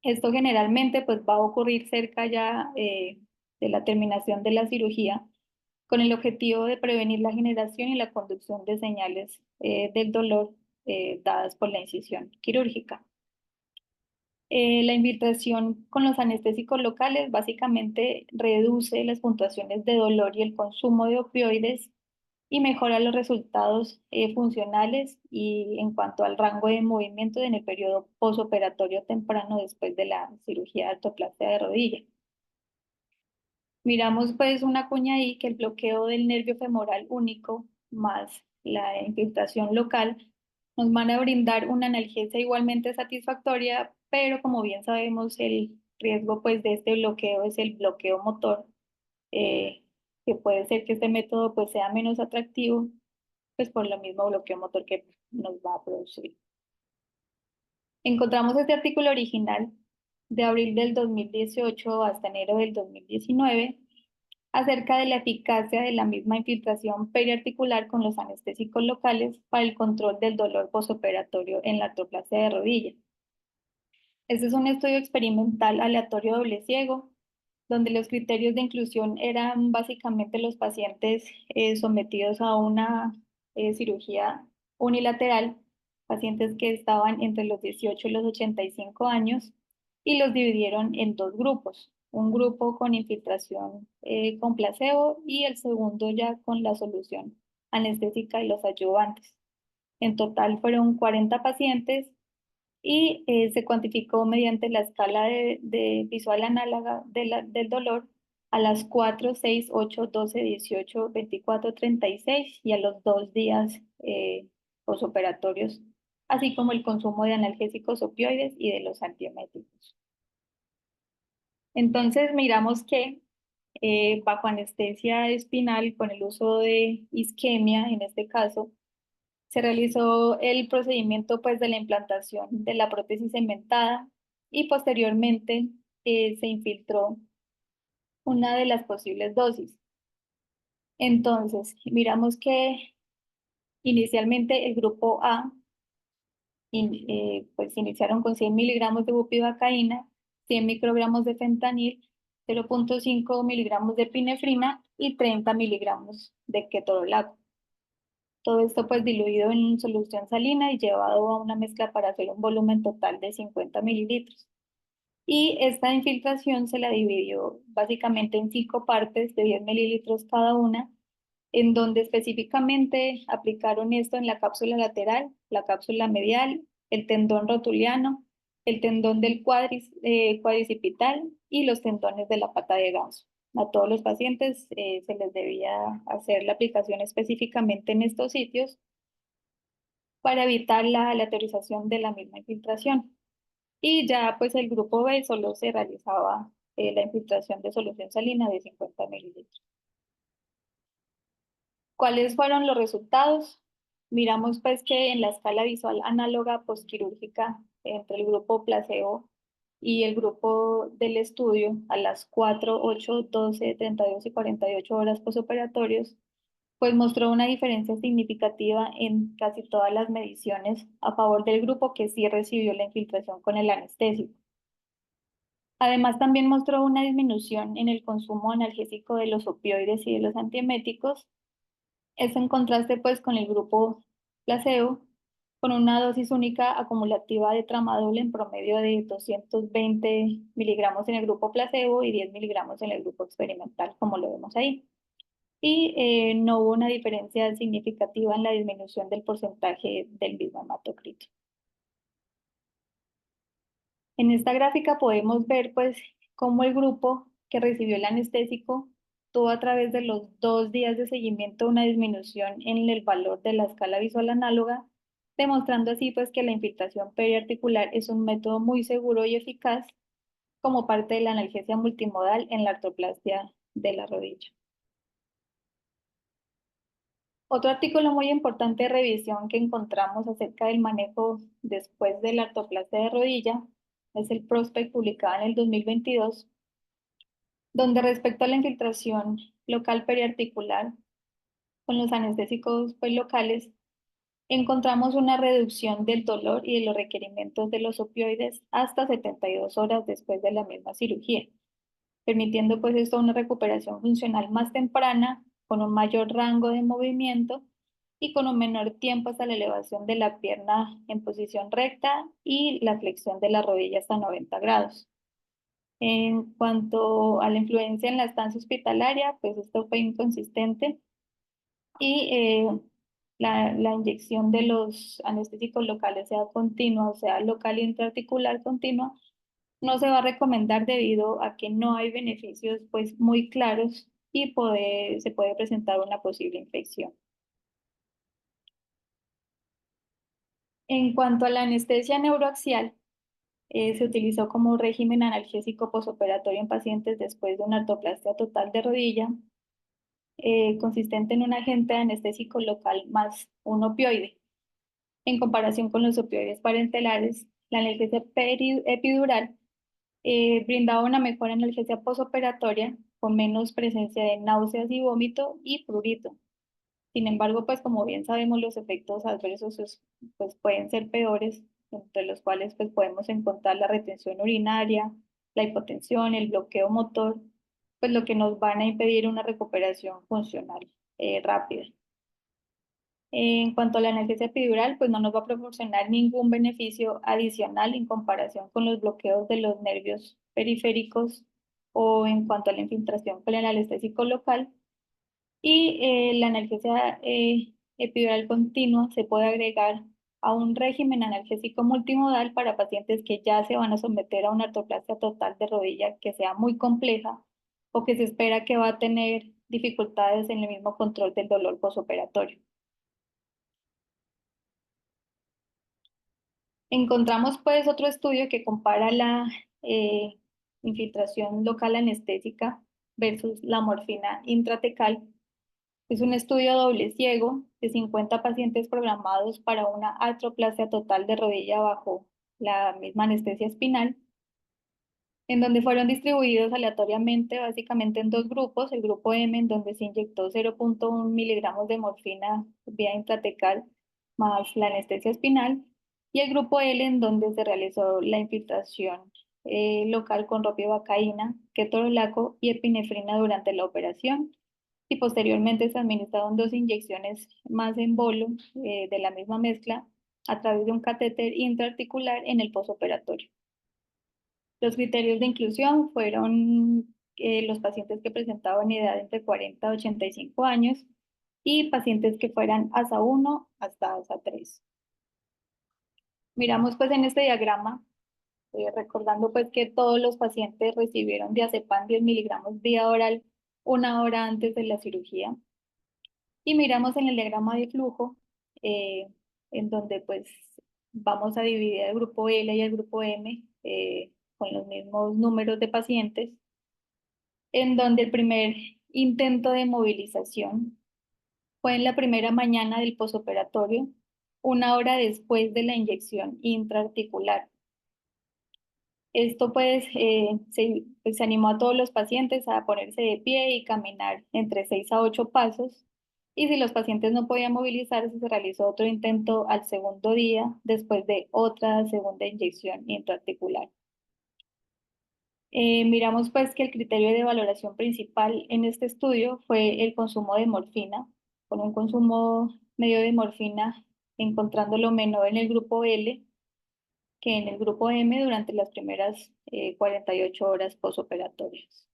Esto generalmente pues va a ocurrir cerca ya de la terminación de la cirugía, con el objetivo de prevenir la generación y la conducción de señales del dolor dadas por la incisión quirúrgica. La infiltración con los anestésicos locales básicamente reduce las puntuaciones de dolor y el consumo de opioides y mejora los resultados funcionales y en cuanto al rango de movimiento en el periodo posoperatorio temprano después de la cirugía de artroplastia de rodilla. Miramos pues una cuña ahí que el bloqueo del nervio femoral único más la infiltración local nos van a brindar una analgesia igualmente satisfactoria, pero como bien sabemos el riesgo pues de este bloqueo es el bloqueo motor, eh, que puede ser que este método pues sea menos atractivo pues por lo mismo bloqueo motor que nos va a producir. Encontramos este artículo original de abril del 2018 hasta enero del 2019 acerca de la eficacia de la misma infiltración periarticular con los anestésicos locales para el control del dolor posoperatorio en la artroplastia de rodilla. Este es un estudio experimental aleatorio doble ciego, donde los criterios de inclusión eran básicamente los pacientes sometidos a una cirugía unilateral, pacientes que estaban entre los 18 y los 85 años, y los dividieron en dos grupos, un grupo con infiltración con placebo y el segundo ya con la solución anestésica y los ayudantes. En total fueron 40 pacientes y se cuantificó mediante la escala de visual análoga del dolor a las 4, 6, 8, 12, 18, 24, 36 y a los 2 días posoperatorios, así como el consumo de analgésicos opioides y de los antieméticos. Entonces miramos que bajo anestesia espinal con el uso de isquemia, en este caso, se realizó el procedimiento pues de la implantación de la prótesis cementada y posteriormente se infiltró una de las posibles dosis. Entonces, miramos que inicialmente el grupo A pues iniciaron con 100 miligramos de bupivacaína, 100 microgramos de fentanil, 0,5 miligramos de epinefrina y 30 miligramos de ketorolaco. Todo esto pues diluido en solución salina y llevado a una mezcla para hacer un volumen total de 50 mililitros. Y esta infiltración se la dividió básicamente en 5 partes de 10 mililitros cada una, en donde específicamente aplicaron esto en la cápsula lateral, la cápsula medial, el tendón rotuliano, el tendón del cuadricipital y los tendones de la pata de ganso. A todos los pacientes se les debía hacer la aplicación específicamente en estos sitios para evitar la aleatorización de la misma infiltración. Y ya pues el grupo B solo se realizaba la infiltración de solución salina de 50 mililitros. ¿Cuáles fueron los resultados? Miramos pues que en la escala visual análoga postquirúrgica entre el grupo placebo y el grupo del estudio a las 4, 8, 12, 32 y 48 horas postoperatorios, pues mostró una diferencia significativa en casi todas las mediciones a favor del grupo que sí recibió la infiltración con el anestésico. Además, también mostró una disminución en el consumo analgésico de los opioides y de los antieméticos. Esto en contraste pues con el grupo placebo, con una dosis única acumulativa de tramadol en promedio de 220 miligramos en el grupo placebo y 10 miligramos en el grupo experimental, como lo vemos ahí. Y no hubo una diferencia significativa en la disminución del porcentaje del mismo hematocrito. En esta gráfica podemos ver pues cómo el grupo que recibió el anestésico tuvo a través de los 2 días de seguimiento una disminución en el valor de la escala visual análoga, demostrando así pues que la infiltración periarticular es un método muy seguro y eficaz como parte de la analgesia multimodal en la artroplastia de la rodilla. Otro artículo muy importante de revisión que encontramos acerca del manejo después de la artroplastia de rodilla es el prospect publicado en el 2022, donde respecto a la infiltración local periarticular con los anestésicos pues, locales, encontramos una reducción del dolor y de los requerimientos de los opioides hasta 72 horas después de la misma cirugía, permitiendo pues esto una recuperación funcional más temprana, con un mayor rango de movimiento y con un menor tiempo hasta la elevación de la pierna en posición recta y la flexión de la rodilla hasta 90 grados. En cuanto a la influencia en la estancia hospitalaria, pues esto fue inconsistente y la inyección de los anestésicos locales, sea continua o sea local intraarticular continua, no se va a recomendar debido a que no hay beneficios pues muy claros y se puede presentar una posible infección. En cuanto a la anestesia neuroaxial, se utilizó como régimen analgésico posoperatorio en pacientes después de una artroplastia total de rodilla, consistente en un agente anestésico local más un opioide. En comparación con los opioides parentelares, la analgesia epidural brindaba una mejor analgesia posoperatoria con menos presencia de náuseas y vómito y prurito. Sin embargo, pues como bien sabemos, los efectos adversos pues, pueden ser peores, entre los cuales pues, podemos encontrar la retención urinaria, la hipotensión, el bloqueo motor, pues lo que nos van a impedir una recuperación funcional rápida. En cuanto a la analgesia epidural, pues no nos va a proporcionar ningún beneficio adicional en comparación con los bloqueos de los nervios periféricos o en cuanto a la infiltración con el anestésico local. Y la analgesia epidural continua se puede agregar a un régimen analgésico multimodal para pacientes que ya se van a someter a una artroplastia total de rodilla que sea muy compleja o que se espera que va a tener dificultades en el mismo control del dolor posoperatorio. Encontramos pues otro estudio que compara la infiltración local anestésica versus la morfina intratecal. Es un estudio doble ciego de 50 pacientes programados para una artroplasia total de rodilla bajo la misma anestesia espinal, en donde fueron distribuidos aleatoriamente básicamente en dos grupos: el grupo M, en donde se inyectó 0.1 miligramos de morfina vía intratecal más la anestesia espinal, y el grupo L, en donde se realizó la infiltración local con ropivacaína, ketorolaco y epinefrina durante la operación, y posteriormente se administraron dos inyecciones más en bolo de la misma mezcla a través de un catéter intraarticular en el posoperatorio. Los criterios de inclusión fueron los pacientes que presentaban edad entre 40 a 85 años y pacientes que fueran ASA 1 hasta ASA 3. Miramos pues en este diagrama, recordando pues que todos los pacientes recibieron diazepam 10 miligramos vía oral 1 hora antes de la cirugía. Y miramos en el diagrama de flujo, en donde pues vamos a dividir el grupo L y el grupo M con los mismos números de pacientes, en donde el primer intento de movilización fue en la primera mañana del posoperatorio, 1 hora después de la inyección intraarticular. Esto pues se animó a todos los pacientes a ponerse de pie y caminar entre 6 a 8 pasos. Y si los pacientes no podían movilizarse, se realizó otro intento al segundo día, después de otra segunda inyección intraarticular. Miramos pues que el criterio de valoración principal en este estudio fue el consumo de morfina, con un consumo medio de morfina encontrándolo menor en el grupo L que en el grupo M durante las primeras 48 horas posoperatorias.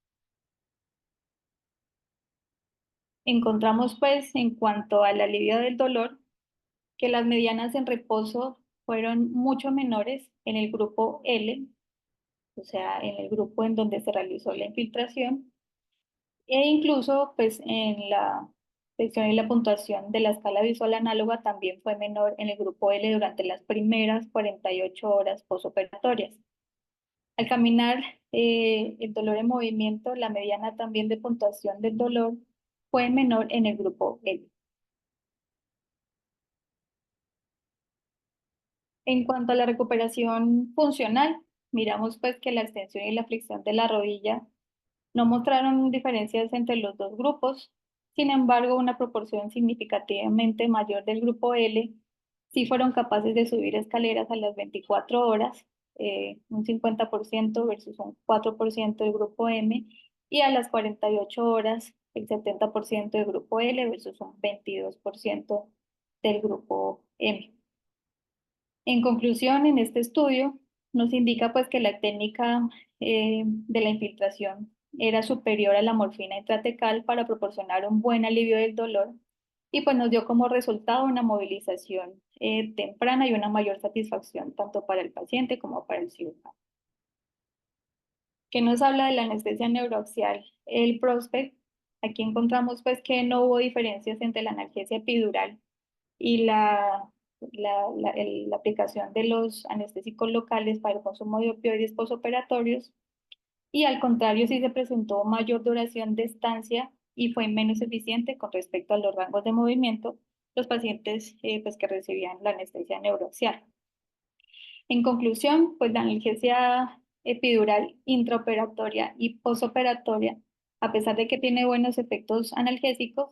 Encontramos pues en cuanto al alivio del dolor que las medianas en reposo fueron mucho menores en el grupo L, o sea, en el grupo en donde se realizó la infiltración, e incluso pues en la sección y la puntuación de la escala visual análoga también fue menor en el grupo L durante las primeras 48 horas posoperatorias. Al caminar, el dolor en movimiento, la mediana también de puntuación del dolor fue menor en el grupo L. En cuanto a la recuperación funcional, miramos pues que la extensión y la flexión de la rodilla no mostraron diferencias entre los dos grupos. Sin embargo, una proporción significativamente mayor del grupo L sí fueron capaces de subir escaleras a las 24 horas, un 50% versus un 4% del grupo M, y a las 48 horas el 70% del grupo L versus un 22% del grupo M. En conclusión, en este estudio nos indica pues que la técnica de la infiltración era superior a la morfina intratecal para proporcionar un buen alivio del dolor, y pues nos dio como resultado una movilización temprana y una mayor satisfacción tanto para el paciente como para el cirujano. ¿Qué nos habla de la anestesia neuroaxial? El Prospect. Aquí encontramos pues que no hubo diferencias entre la analgesia epidural y la aplicación de los anestésicos locales para el consumo de opioides posoperatorios, y al contrario sí se presentó mayor duración de estancia y fue menos eficiente con respecto a los rangos de movimiento los pacientes pues que recibían la anestesia neuroaxial. En conclusión, pues la analgesia epidural intraoperatoria y posoperatoria, a pesar de que tiene buenos efectos analgésicos,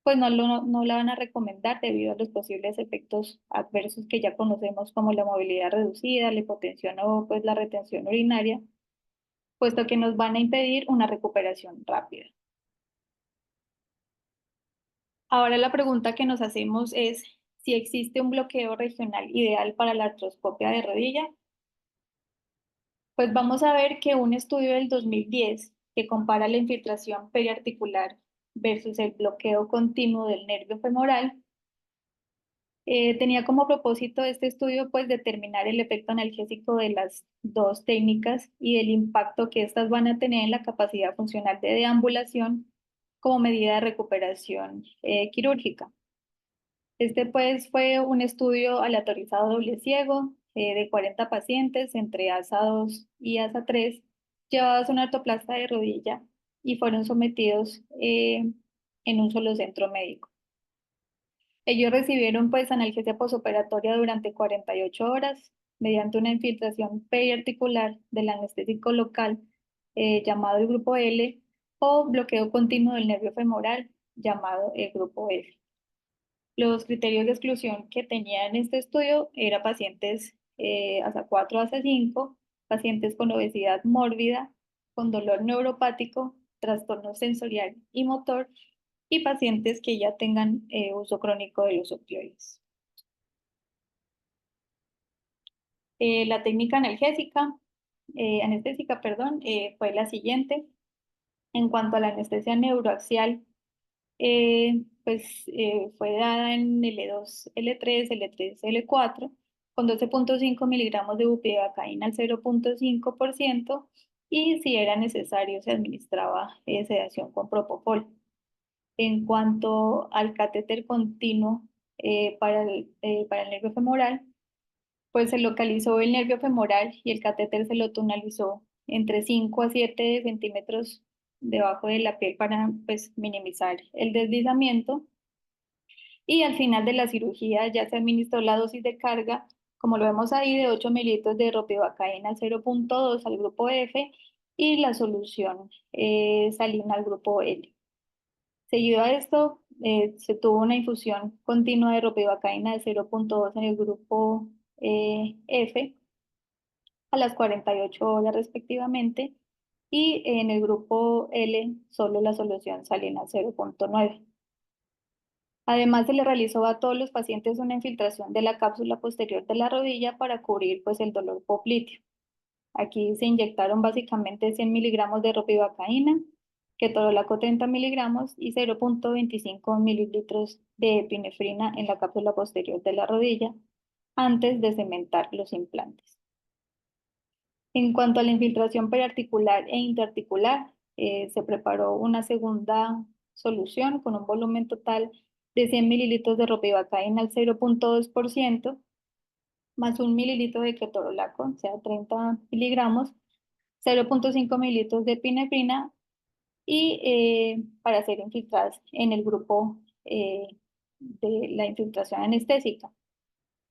pues no la van a recomendar debido a los posibles efectos adversos que ya conocemos, como la movilidad reducida, la hipotensión o pues la retención urinaria, puesto que nos van a impedir una recuperación rápida. Ahora la pregunta que nos hacemos es si existe un bloqueo regional ideal para la artroscopia de rodilla. Pues vamos a ver que un estudio del 2010 que compara la infiltración periarticular versus el bloqueo continuo del nervio femoral tenía como propósito este estudio pues determinar el efecto analgésico de las dos técnicas y el impacto que estas van a tener en la capacidad funcional de deambulación como medida de recuperación quirúrgica. Este pues fue un estudio aleatorizado doble ciego de 40 pacientes entre ASA 2 y ASA 3, llevados a una artroplastia de rodilla y fueron sometidos en un solo centro médico. Ellos recibieron pues analgesia posoperatoria durante 48 horas mediante una infiltración periarticular del anestésico local llamado el grupo L o bloqueo continuo del nervio femoral llamado el grupo F. Los criterios de exclusión que tenía en este estudio eran pacientes ASA 4, ASA 5, pacientes con obesidad mórbida, con dolor neuropático, trastorno sensorial y motor, y pacientes que ya tengan uso crónico de los opioides. La técnica anestésica, fue la siguiente. En cuanto a la anestesia neuroaxial, fue dada en L2, L3, L3, L4, con 12.5 miligramos de bupivacaína al 0.5%, y si era necesario se administraba sedación con propofol. En cuanto al catéter continuo para el nervio femoral, pues se localizó el nervio femoral y el catéter se lo tunalizó entre 5 a 7 centímetros debajo de la piel para pues, minimizar el deslizamiento. Y al final de la cirugía ya se administró la dosis de carga, como lo vemos ahí, de 8 mililitros de ropivacaína al 0.2 al grupo F y la solución salina al grupo L. Seguido a esto, se tuvo una infusión continua de ropivacaína de 0.2 en el grupo F a las 48 horas respectivamente, y en el grupo L solo la solución salina 0.9. Además, se le realizó a todos los pacientes una infiltración de la cápsula posterior de la rodilla para cubrir pues, el dolor popliteo. Aquí se inyectaron básicamente 100 miligramos de ropivacaína, ketorolaco 30 miligramos y 0.25 mililitros de epinefrina en la cápsula posterior de la rodilla antes de cementar los implantes. En cuanto a la infiltración periarticular e interarticular, se preparó una segunda solución con un volumen total de 100 mililitros de ropivacaína al 0.2%, más 1 mililitro de ketorolaco, o sea, 30 miligramos, 0.5 mililitros de epinefrina y para ser infiltradas en el grupo de la infiltración anestésica.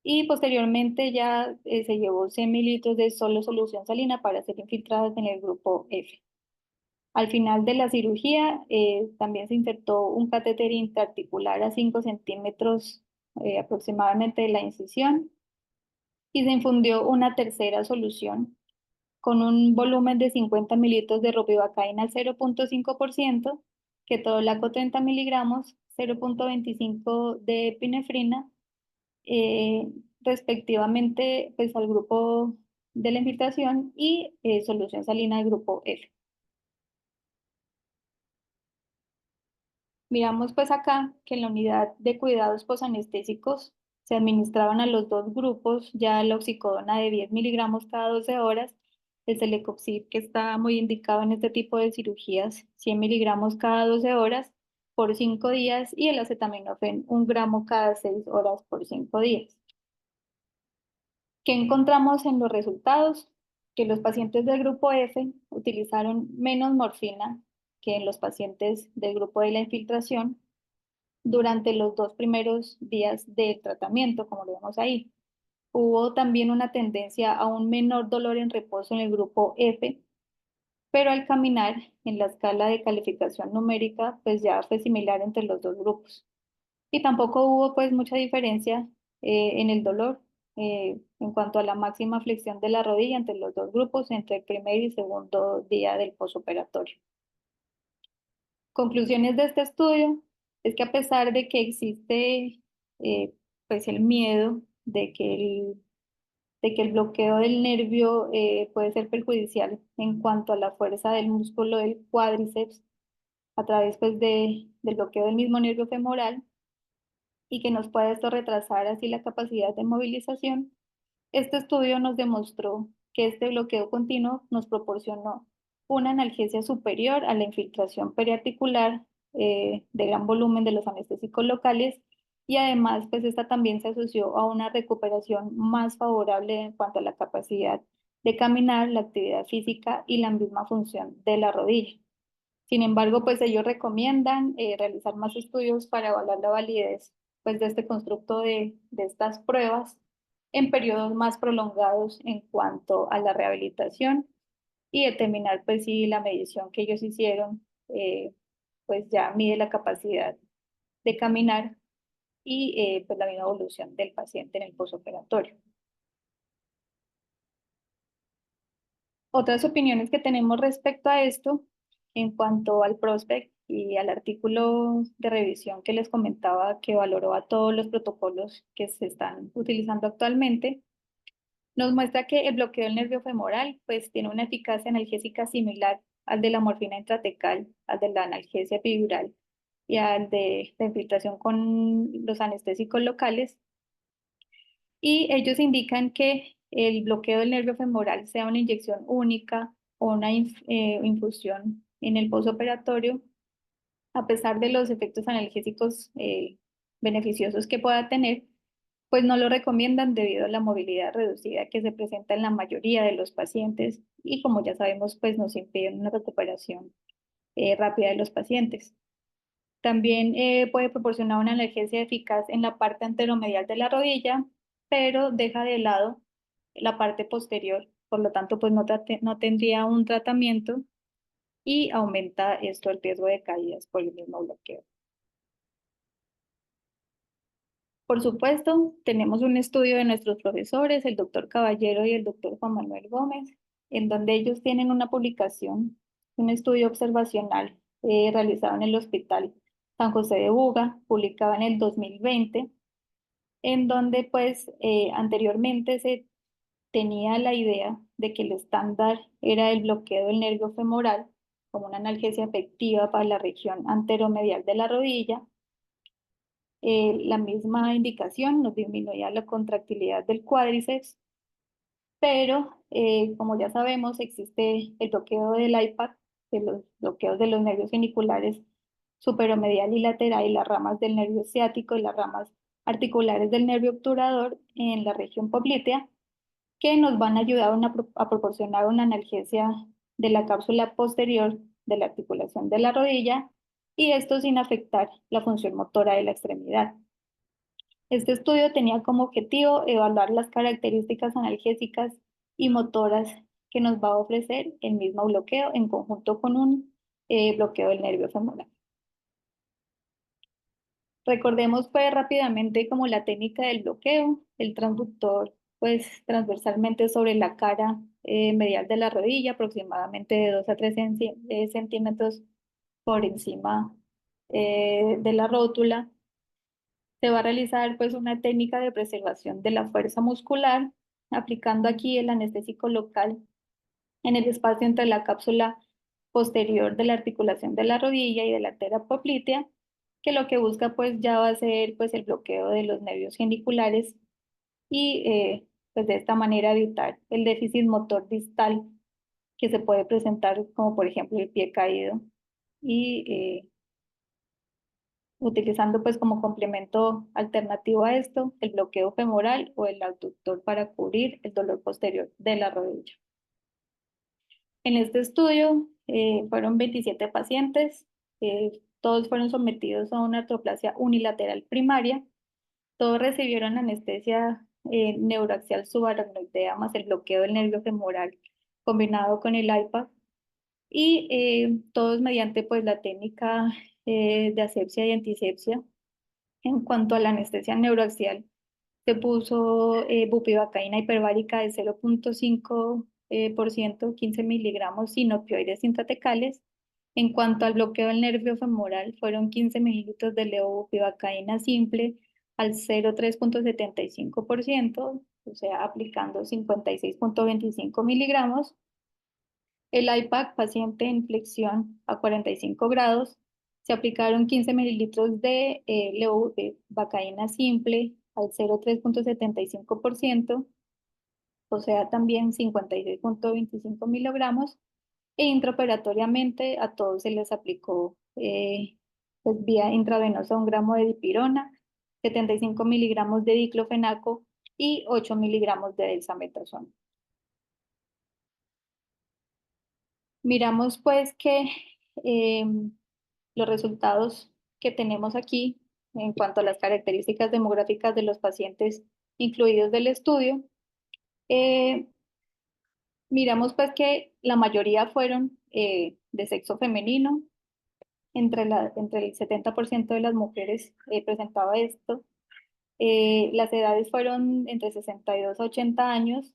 Y posteriormente ya se llevó 100 mililitros de solo solución salina para ser infiltradas en el grupo F. Al final de la cirugía también se insertó un catéter intraarticular a 5 centímetros aproximadamente de la incisión y se infundió una tercera solución con un volumen de 50 mililitros de ropivacaína al 0.5%, ketorolaco 30 miligramos, 0.25 de epinefrina, respectivamente pues, al grupo de la infiltración y solución salina del grupo F. Miramos pues acá que en la unidad de cuidados posanestésicos se administraban a los dos grupos ya la oxicodona de 10 miligramos cada 12 horas, el celecoxib, que está muy indicado en este tipo de cirugías, 100 miligramos cada 12 horas por 5 días, y el acetaminofén 1 gramo cada 6 horas por 5 días. ¿Qué encontramos en los resultados? Que los pacientes del grupo F utilizaron menos morfina que en los pacientes del grupo de la infiltración durante los 2 primeros días del tratamiento, como lo vemos ahí. Hubo también una tendencia a un menor dolor en reposo en el grupo F, pero al caminar en la escala de calificación numérica, pues ya fue similar entre los dos grupos. Y tampoco hubo pues mucha diferencia en el dolor en cuanto a la máxima flexión de la rodilla entre los dos grupos entre el primer y segundo día del posoperatorio. Conclusiones de este estudio es que a pesar de que existe pues el miedo de que el bloqueo del nervio puede ser perjudicial en cuanto a la fuerza del músculo del cuádriceps a través pues, del bloqueo del mismo nervio femoral, y que nos puede esto retrasar así la capacidad de movilización, este estudio nos demostró que este bloqueo continuo nos proporcionó una analgesia superior a la infiltración periarticular de gran volumen de los anestésicos locales, y además pues esta también se asoció a una recuperación más favorable en cuanto a la capacidad de caminar, la actividad física y la misma función de la rodilla. Sin embargo, pues ellos recomiendan realizar más estudios para evaluar la validez pues, de este constructo de estas pruebas en periodos más prolongados en cuanto a la rehabilitación y determinar pues si la medición que ellos hicieron pues ya mide la capacidad de caminar y pues la misma evolución del paciente en el posoperatorio. Otras opiniones que tenemos respecto a esto, en cuanto al prospect y al artículo de revisión que les comentaba que valoró a todos los protocolos que se están utilizando actualmente, nos muestra que el bloqueo del nervio femoral pues tiene una eficacia analgésica similar al de la morfina intratecal, al de la analgesia epidural y al de la infiltración con los anestésicos locales. Y ellos indican que el bloqueo del nervio femoral, sea una inyección única o una infusión en el postoperatorio, a pesar de los efectos analgésicos beneficiosos que pueda tener, pues no lo recomiendan debido a la movilidad reducida que se presenta en la mayoría de los pacientes y como ya sabemos, pues nos impiden una recuperación rápida de los pacientes. También puede proporcionar una analgesia eficaz en la parte anteromedial de la rodilla, pero deja de lado la parte posterior, por lo tanto, pues no tendría un tratamiento y aumenta esto el riesgo de caídas por el mismo bloqueo. Por supuesto, tenemos un estudio de nuestros profesores, el doctor Caballero y el doctor Juan Manuel Gómez, en donde ellos tienen una publicación, un estudio observacional realizado en el Hospital San José de Buga, publicado en el 2020, en donde pues anteriormente se tenía la idea de que el estándar era el bloqueo del nervio femoral como una analgesia efectiva para la región anteromedial de la rodilla. La misma indicación nos disminuía la contractilidad del cuádriceps, pero como ya sabemos existe el bloqueo del IPAC, de los bloqueos de los nervios geniculares superomedial y lateral y las ramas del nervio ciático y las ramas articulares del nervio obturador en la región poplitea, que nos van a ayudar a proporcionar una analgesia de la cápsula posterior de la articulación de la rodilla y esto sin afectar la función motora de la extremidad. Este estudio tenía como objetivo evaluar las características analgésicas y motoras que nos va a ofrecer el mismo bloqueo en conjunto con un bloqueo del nervio femoral. Recordemos pues rápidamente como la técnica del bloqueo, el transductor pues transversalmente sobre la cara medial de la rodilla, aproximadamente de 2 a 3 centímetros por encima de la rótula. Se va a realizar pues una técnica de preservación de la fuerza muscular, aplicando aquí el anestésico local en el espacio entre la cápsula posterior de la articulación de la rodilla y de la arteria poplitea, que lo que busca pues ya va a ser pues el bloqueo de los nervios geniculares y pues de esta manera evitar el déficit motor distal que se puede presentar como por ejemplo el pie caído y utilizando pues como complemento alternativo a esto el bloqueo femoral o el abductor para cubrir el dolor posterior de la rodilla. En este estudio fueron 27 pacientes, todos fueron sometidos a una artroplasia unilateral primaria, todos recibieron anestesia neuroaxial subaracnoidea más el bloqueo del nervio femoral combinado con el IPAC y todos mediante pues la técnica de asepsia y antisepsia. En cuanto a la anestesia neuroaxial, se puso bupivacaína hiperbárica de 0.5%, 15 miligramos sin opioides intratecales. En cuanto al bloqueo del nervio femoral, fueron 15 mililitros de levobupivacaína simple al 0.375%, o sea, aplicando 56.25 miligramos. El IPAC, paciente en flexión a 45 grados, se aplicaron 15 mililitros de levobupivacaína simple al 0.375%, o sea, también 56.25 miligramos, e intraoperatoriamente a todos se les aplicó pues, vía intravenosa 1 gramo de dipirona, 75 miligramos de diclofenaco y 8 miligramos de dexametasona. Miramos pues que los resultados que tenemos aquí en cuanto a las características demográficas de los pacientes incluidos del estudio, eh, miramos pues que la mayoría fueron de sexo femenino, entre el 70% de las mujeres presentaba esto. Las edades fueron entre 62 a 80 años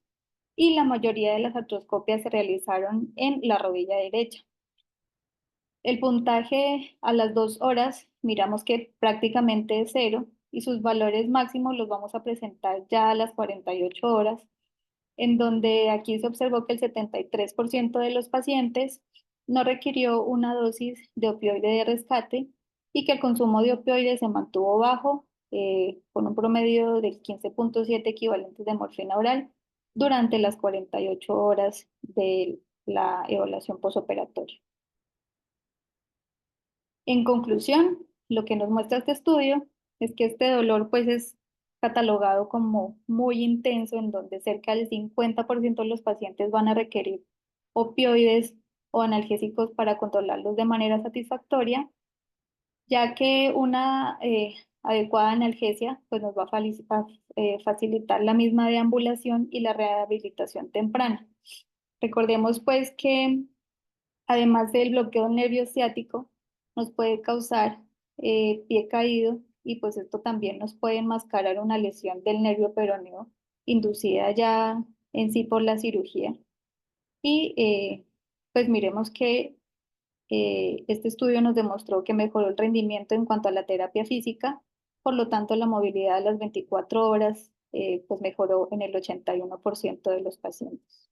y la mayoría de las artroscopias se realizaron en la rodilla derecha. El puntaje a las 2 horas miramos que prácticamente es cero y sus valores máximos los vamos a presentar ya a las 48 horas, en donde aquí se observó que el 73% de los pacientes no requirió una dosis de opioide de rescate y que el consumo de opioides se mantuvo bajo, con un promedio de 15,7 equivalentes de morfina oral durante las 48 horas de la evaluación posoperatoria. En conclusión, lo que nos muestra este estudio es que este dolor pues es catalogado como muy intenso, en donde cerca del 50% de los pacientes van a requerir opioides o analgésicos para controlarlos de manera satisfactoria, ya que una adecuada analgesia pues nos va a facilitar la misma deambulación y la rehabilitación temprana. Recordemos pues que además del bloqueo del nervio ciático, nos puede causar pie caído y pues esto también nos puede enmascarar una lesión del nervio peroneo inducida ya en sí por la cirugía. Y pues miremos que este estudio nos demostró que mejoró el rendimiento en cuanto a la terapia física, por lo tanto la movilidad a las 24 horas pues mejoró en el 81% de los pacientes.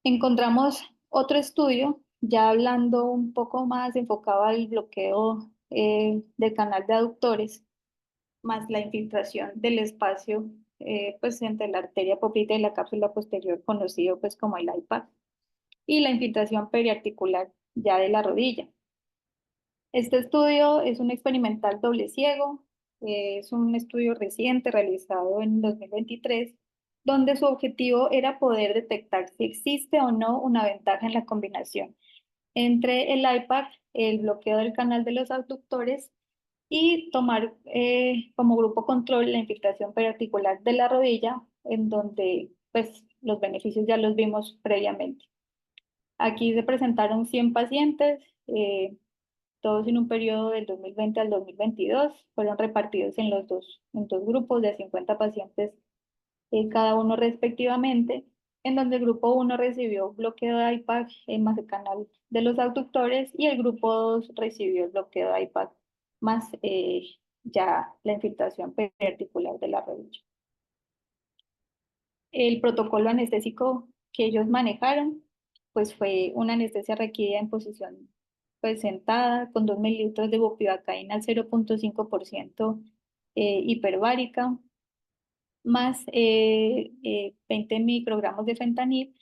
Encontramos otro estudio, ya hablando un poco más enfocado al bloqueo del canal de aductores, más la infiltración del espacio pues entre la arteria popltea y la cápsula posterior, conocido pues como el IPAC, y la infiltración periarticular ya de la rodilla. Este estudio es un experimental doble ciego, es un estudio reciente realizado en 2023, donde su objetivo era poder detectar si existe o no una ventaja en la combinación entre el IPAC, el bloqueo del canal de los abductores, y tomar como grupo control la infiltración periarticular de la rodilla, en donde pues los beneficios ya los vimos previamente. Aquí se presentaron 100 pacientes, todos en un periodo del 2020 al 2022, fueron repartidos en dos grupos de 50 pacientes cada uno respectivamente, en donde el grupo 1 recibió bloqueo de IPAC más el canal de los abductores y el grupo 2 recibió el bloqueo de IPAC más ya la infiltración periarticular de la rodilla. El protocolo anestésico que ellos manejaron pues fue una anestesia requerida en posición pues sentada con 2 mililitros de bupivacaína al 0,5% hiperbárica, más 20 microgramos de fentanil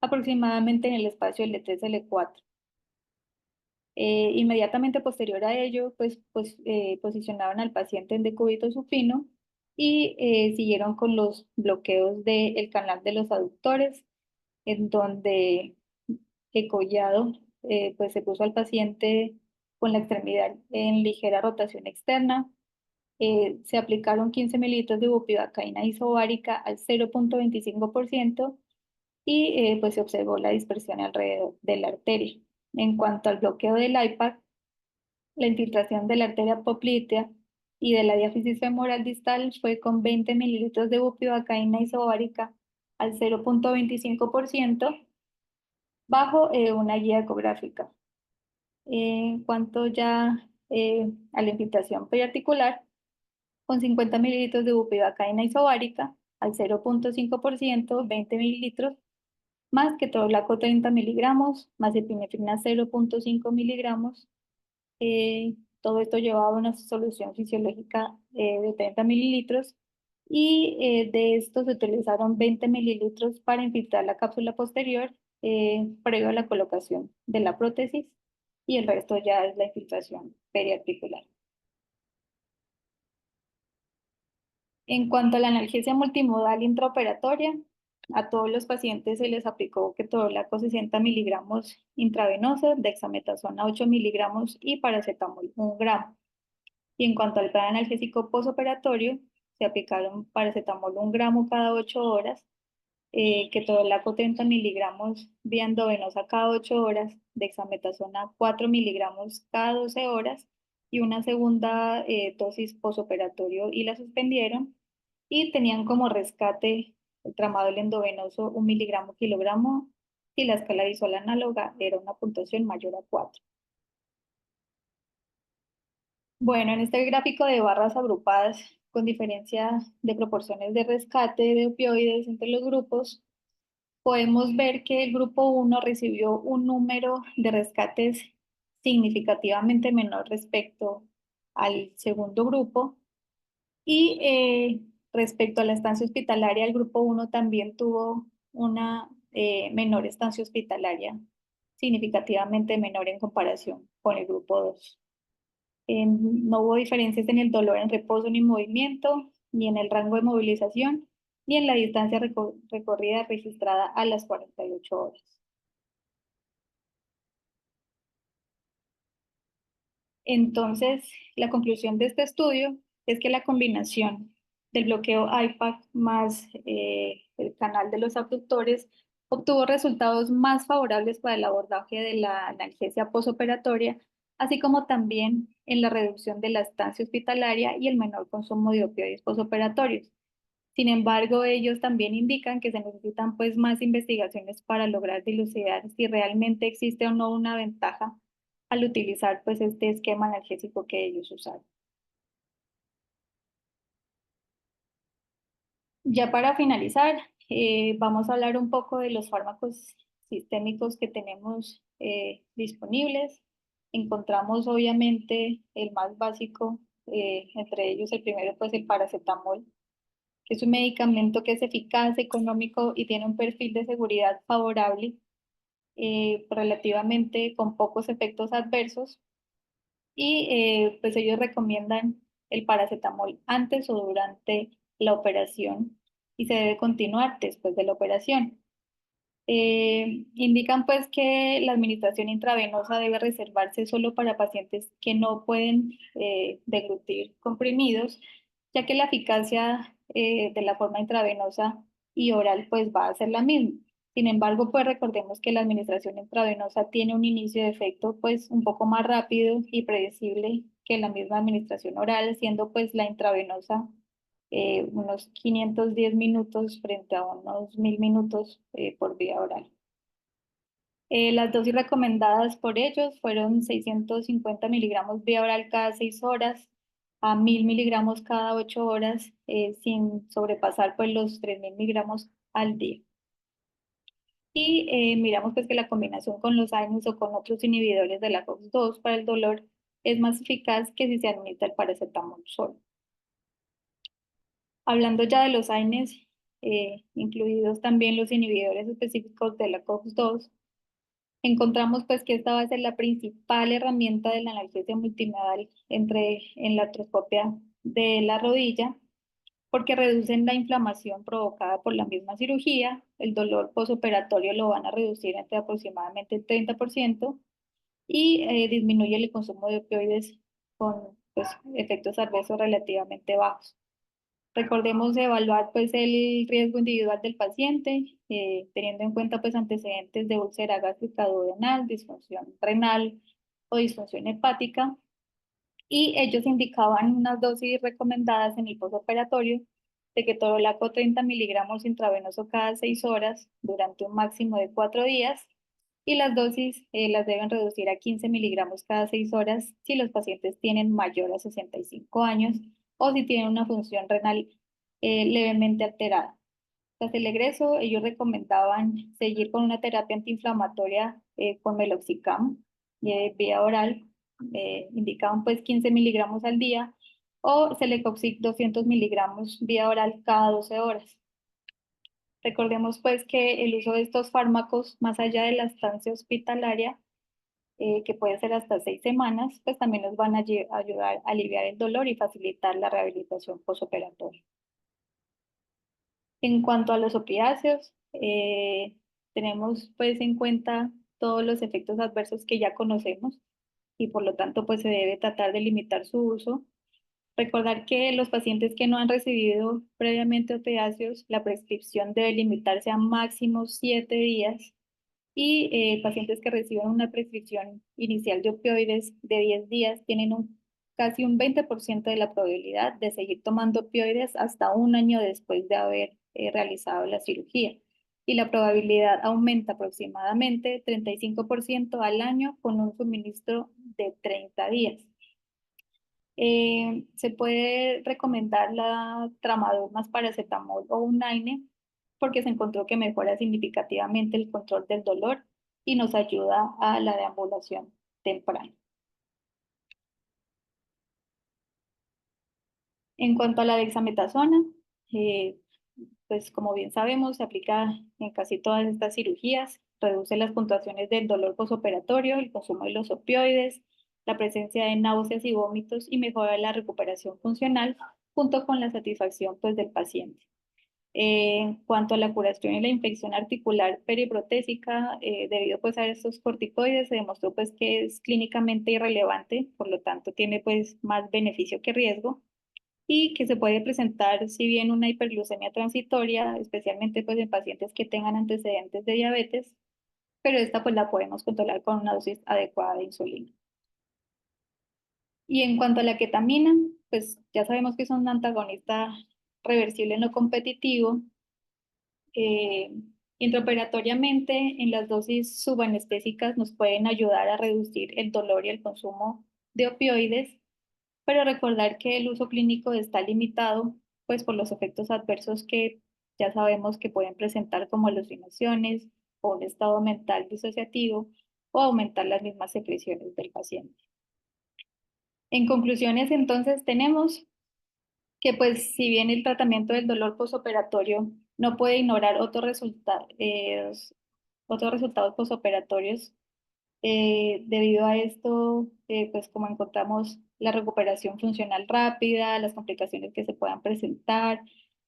aproximadamente en el espacio L3, L4. Inmediatamente posterior a ello, posicionaron al paciente en decúbito supino y siguieron con los bloqueos del canal de los aductores, en donde el collado pues se puso al paciente con la extremidad en ligera rotación externa. Se aplicaron 15 mililitros de bupivacaína isobárica al 0,25% y pues se observó la dispersión alrededor de la arteria. En cuanto al bloqueo del IPAC, la infiltración de la arteria poplitea y de la diáfisis femoral distal fue con 20 mililitros de bupivacaína isobárica al 0,25% bajo una guía ecográfica. En cuanto ya a la infiltración periarticular, con 50 mililitros de bupivacaína isobárica al 0,5%, 20 mililitros, más ketorolaco 30 miligramos, más epinefrina 0,5 miligramos. Todo esto llevaba a una solución fisiológica de 30 mililitros y de estos se utilizaron 20 mililitros para infiltrar la cápsula posterior previo a la colocación de la prótesis y el resto ya es la infiltración periarticular. En cuanto a la analgesia multimodal intraoperatoria, A todos los pacientes se les aplicó ketorolaco 60 miligramos intravenoso, dexametasona 8 miligramos y paracetamol 1 gramo. Y en cuanto al plan analgésico posoperatorio, se aplicaron paracetamol 1 gramo cada 8 horas, ketorolaco 30 miligramos vía endovenosa cada 8 horas, dexametasona 4 miligramos cada 12 horas y una segunda dosis posoperatorio y la suspendieron y tenían como rescate el tramadol endovenoso 1 miligramo kilogramo y la escala visual análoga era una puntuación mayor a 4. Bueno, en este gráfico de barras agrupadas con diferencia de proporciones de rescate de opioides entre los grupos, podemos ver que el grupo 1 recibió un número de rescates significativamente menor respecto al segundo grupo y respecto a la estancia hospitalaria, el grupo 1 también tuvo una menor estancia hospitalaria, significativamente menor en comparación con el grupo 2. No hubo diferencias en el dolor en reposo ni movimiento, ni en el rango de movilización, ni en la distancia recorrida registrada a las 48 horas. Entonces, la conclusión de este estudio es que la combinación del bloqueo IPAC más el canal de los abductores obtuvo resultados más favorables para el abordaje de la analgesia posoperatoria, así como también en la reducción de la estancia hospitalaria y el menor consumo de opioides posoperatorios. Sin embargo, ellos también indican que se necesitan pues más investigaciones para lograr dilucidar si realmente existe o no una ventaja al utilizar pues este esquema analgésico que ellos usaron. Ya para finalizar, vamos a hablar un poco de los fármacos sistémicos que tenemos disponibles. Encontramos obviamente el más básico, entre ellos el primero pues el paracetamol, que es un medicamento que es eficaz, económico y tiene un perfil de seguridad favorable, relativamente con pocos efectos adversos. Y pues ellos recomiendan el paracetamol antes o durante la operación y se debe continuar después de la operación. Indican pues que la administración intravenosa debe reservarse solo para pacientes que no pueden deglutir comprimidos, ya que la eficacia de la forma intravenosa y oral pues va a ser la misma. Sin embargo, pues recordemos que la administración intravenosa tiene un inicio de efecto pues un poco más rápido y predecible que la misma administración oral, siendo pues la intravenosa unos 510 minutos frente a unos 1000 minutos por vía oral. Las dosis recomendadas por ellos fueron 650 miligramos vía oral cada 6 horas a 1000 miligramos cada 8 horas, sin sobrepasar pues los 3000 miligramos al día. Y miramos pues que la combinación con los AINES o con otros inhibidores de la COX-2 para el dolor es más eficaz que si se administra el paracetamol solo. Hablando ya de los AINES, incluidos también los inhibidores específicos de la COX-2, encontramos pues que esta va a ser la principal herramienta de la analgesia multimodal en la artroscopia de la rodilla, porque reducen la inflamación provocada por la misma cirugía, el dolor posoperatorio lo van a reducir entre aproximadamente el 30% y disminuye el consumo de opioides con pues, efectos adversos relativamente bajos. Recordemos evaluar pues el riesgo individual del paciente, teniendo en cuenta pues antecedentes de úlcera gástrica duodenal, disfunción renal o disfunción hepática. Y ellos indicaban unas dosis recomendadas en el postoperatorio de ketorolaco 30 miligramos intravenoso cada 6 horas durante un máximo de 4 días y las dosis las deben reducir a 15 miligramos cada 6 horas si los pacientes tienen mayor a 65 años o si tienen una función renal levemente alterada. Tras el egreso, ellos recomendaban seguir con una terapia antiinflamatoria con meloxicam vía oral, indicaban pues 15 miligramos al día o Celecoxib 200 miligramos vía oral cada 12 horas. Recordemos pues que el uso de estos fármacos, más allá de la estancia hospitalaria, que puede ser hasta 6 semanas, pues también nos van a ayudar a aliviar el dolor y facilitar la rehabilitación posoperatoria. En cuanto a los opiáceos, tenemos pues en cuenta todos los efectos adversos que ya conocemos y por lo tanto pues se debe tratar de limitar su uso. Recordar que los pacientes que no han recibido previamente opiáceos, la prescripción debe limitarse a máximo 7 días y pacientes que reciben una prescripción inicial de opioides de 10 días tienen casi un 20% de la probabilidad de seguir tomando opioides hasta un año después de haber realizado la cirugía. Y la probabilidad aumenta aproximadamente 35% al año con un suministro de 30 días. Se puede recomendar la tramadol más paracetamol o un AINE porque se encontró que mejora significativamente el control del dolor y nos ayuda a la deambulación temprana. En cuanto a la dexametasona, eh, pues como bien sabemos, se aplica en casi todas estas cirugías, reduce las puntuaciones del dolor posoperatorio, el consumo de los opioides, la presencia de náuseas y vómitos y mejora la recuperación funcional junto con la satisfacción pues, del paciente. En cuanto a la curación y la infección articular periprotésica, debido pues a estos corticoides, se demostró pues que es clínicamente irrelevante, por lo tanto tiene pues más beneficio que riesgo y que se puede presentar si bien una hiperglucemia transitoria, especialmente pues en pacientes que tengan antecedentes de diabetes, pero esta pues la podemos controlar con una dosis adecuada de insulina. Y en cuanto a la ketamina, pues ya sabemos que es un antagonista reversible no competitivo. Intraoperatoriamente, en las dosis subanestésicas nos pueden ayudar a reducir el dolor y el consumo de opioides, pero recordar que el uso clínico está limitado, pues por los efectos adversos que ya sabemos que pueden presentar como alucinaciones o un estado mental disociativo o aumentar las mismas secreciones del paciente. En conclusiones, entonces, tenemos que pues si bien el tratamiento del dolor posoperatorio no puede ignorar otros resultados posoperatorios, debido a esto, pues como encontramos la recuperación funcional rápida, las complicaciones que se puedan presentar,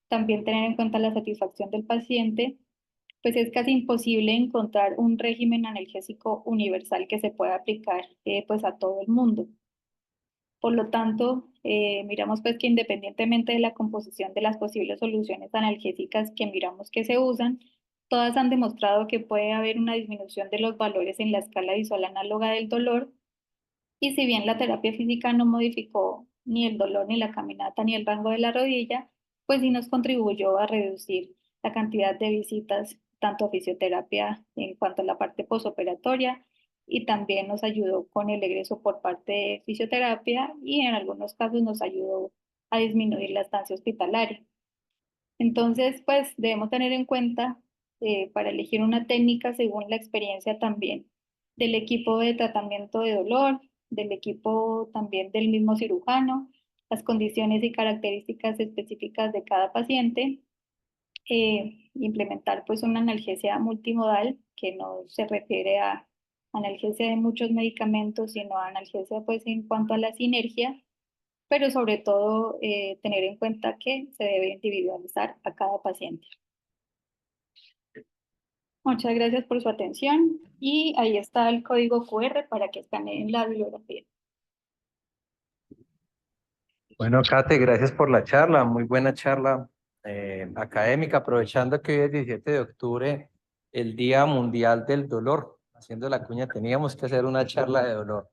también tener en cuenta la satisfacción del paciente, pues es casi imposible encontrar un régimen analgésico universal que se pueda aplicar pues a todo el mundo. Por lo tanto, miramos pues que independientemente de la composición de las posibles soluciones analgésicas que miramos que se usan, todas han demostrado que puede haber una disminución de los valores en la escala visual análoga del dolor. Y si bien la terapia física no modificó ni el dolor, ni la caminata, ni el rango de la rodilla, pues sí nos contribuyó a reducir la cantidad de visitas, tanto a fisioterapia en cuanto a la parte posoperatoria, y también nos ayudó con el egreso por parte de fisioterapia y en algunos casos nos ayudó a disminuir la estancia hospitalaria. Entonces, pues debemos tener en cuenta para elegir una técnica según la experiencia también del equipo de tratamiento de dolor, del equipo también del mismo cirujano, las condiciones y características específicas de cada paciente, implementar pues una analgesia multimodal que no se refiere a analgesia de muchos medicamentos, sino a analgesia pues en cuanto a la sinergia, pero sobre todo tener en cuenta que se debe individualizar a cada paciente. Muchas gracias por su atención y ahí está el código QR para que escaneen la bibliografía. Bueno, Kate, gracias por la charla, muy buena charla académica, aprovechando que hoy es 17 de octubre, el Día Mundial del Dolor. Haciendo la cuña, teníamos que hacer una charla de dolor.